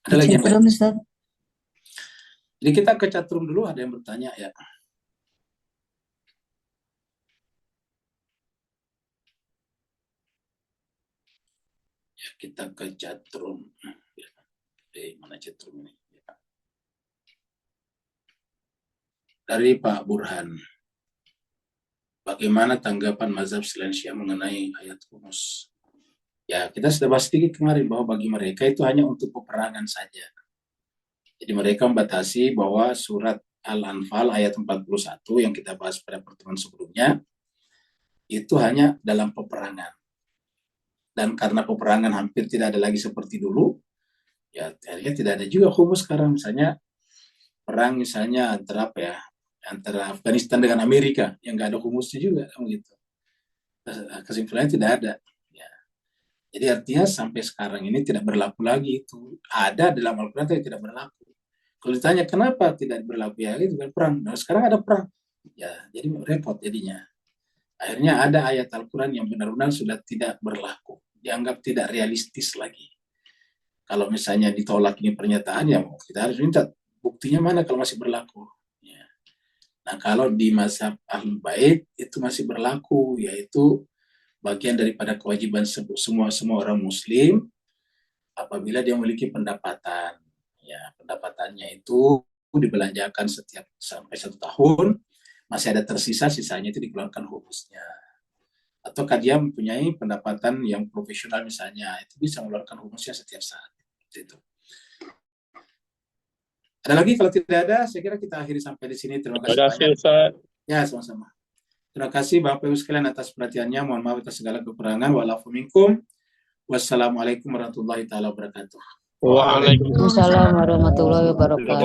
Ada lagi yang lain? Jadi kita ke chatroom dulu, ada yang bertanya ya. Ya, kita ke chatroom. Mana chatroom ini? Dari Pak Burhan. Bagaimana tanggapan mazhab selain Syiah mengenai ayat Qunus? Ya, kita sudah bahas sedikit kemarin bahwa bagi mereka itu hanya untuk peperangan saja. Jadi mereka membatasi bahwa surat Al-Anfal ayat 41 yang kita bahas pada pertemuan sebelumnya, itu hanya dalam peperangan. Dan karena peperangan hampir tidak ada lagi seperti dulu, Ya, akhirnya tidak ada juga humus sekarang. Misalnya perang misalnya antara apa ya, antara Afghanistan dengan Amerika yang nggak ada humusnya juga, gitu. Kesimpulannya tidak ada. Ya. Jadi artinya sampai sekarang ini tidak berlaku lagi itu. Ada dalam Al-Quran tapi tidak berlaku. Kalau ditanya kenapa tidak berlaku, ya itu kan perang. Nah sekarang ada perang. Ya, jadi repot jadinya. Akhirnya ada ayat Al-Quran yang benar-benar sudah tidak berlaku. Dianggap tidak realistis lagi. Kalau misalnya ditolak ini pernyataan, ya kita harus minta buktinya mana kalau masih berlaku. Ya. Nah kalau di mazhab Ahlul Bait itu masih berlaku, yaitu bagian daripada kewajiban semua orang Muslim apabila dia memiliki pendapatan. Ya, pendapatannya itu dibelanjakan setiap sampai 1 tahun, masih ada tersisa, sisanya itu dikeluarkan humusnya. Ataukah dia mempunyai pendapatan yang profesional misalnya, itu bisa mengeluarkan humusnya setiap saat. Itu. Ada lagi? Kalau tidak ada, saya kira kita akhiri sampai di sini. Terima kasih banyak. Ustaz. Ya, sama-sama. Terima kasih Bapak Ibu sekalian atas perhatiannya. Mohon maaf atas segala kekurangan. Wa'alaikum minkum. Wassalamualaikum warahmatullahi taala wabarakatuh. Waalaikumsalam Waalaikumsalam warahmatullahi wabarakatuh.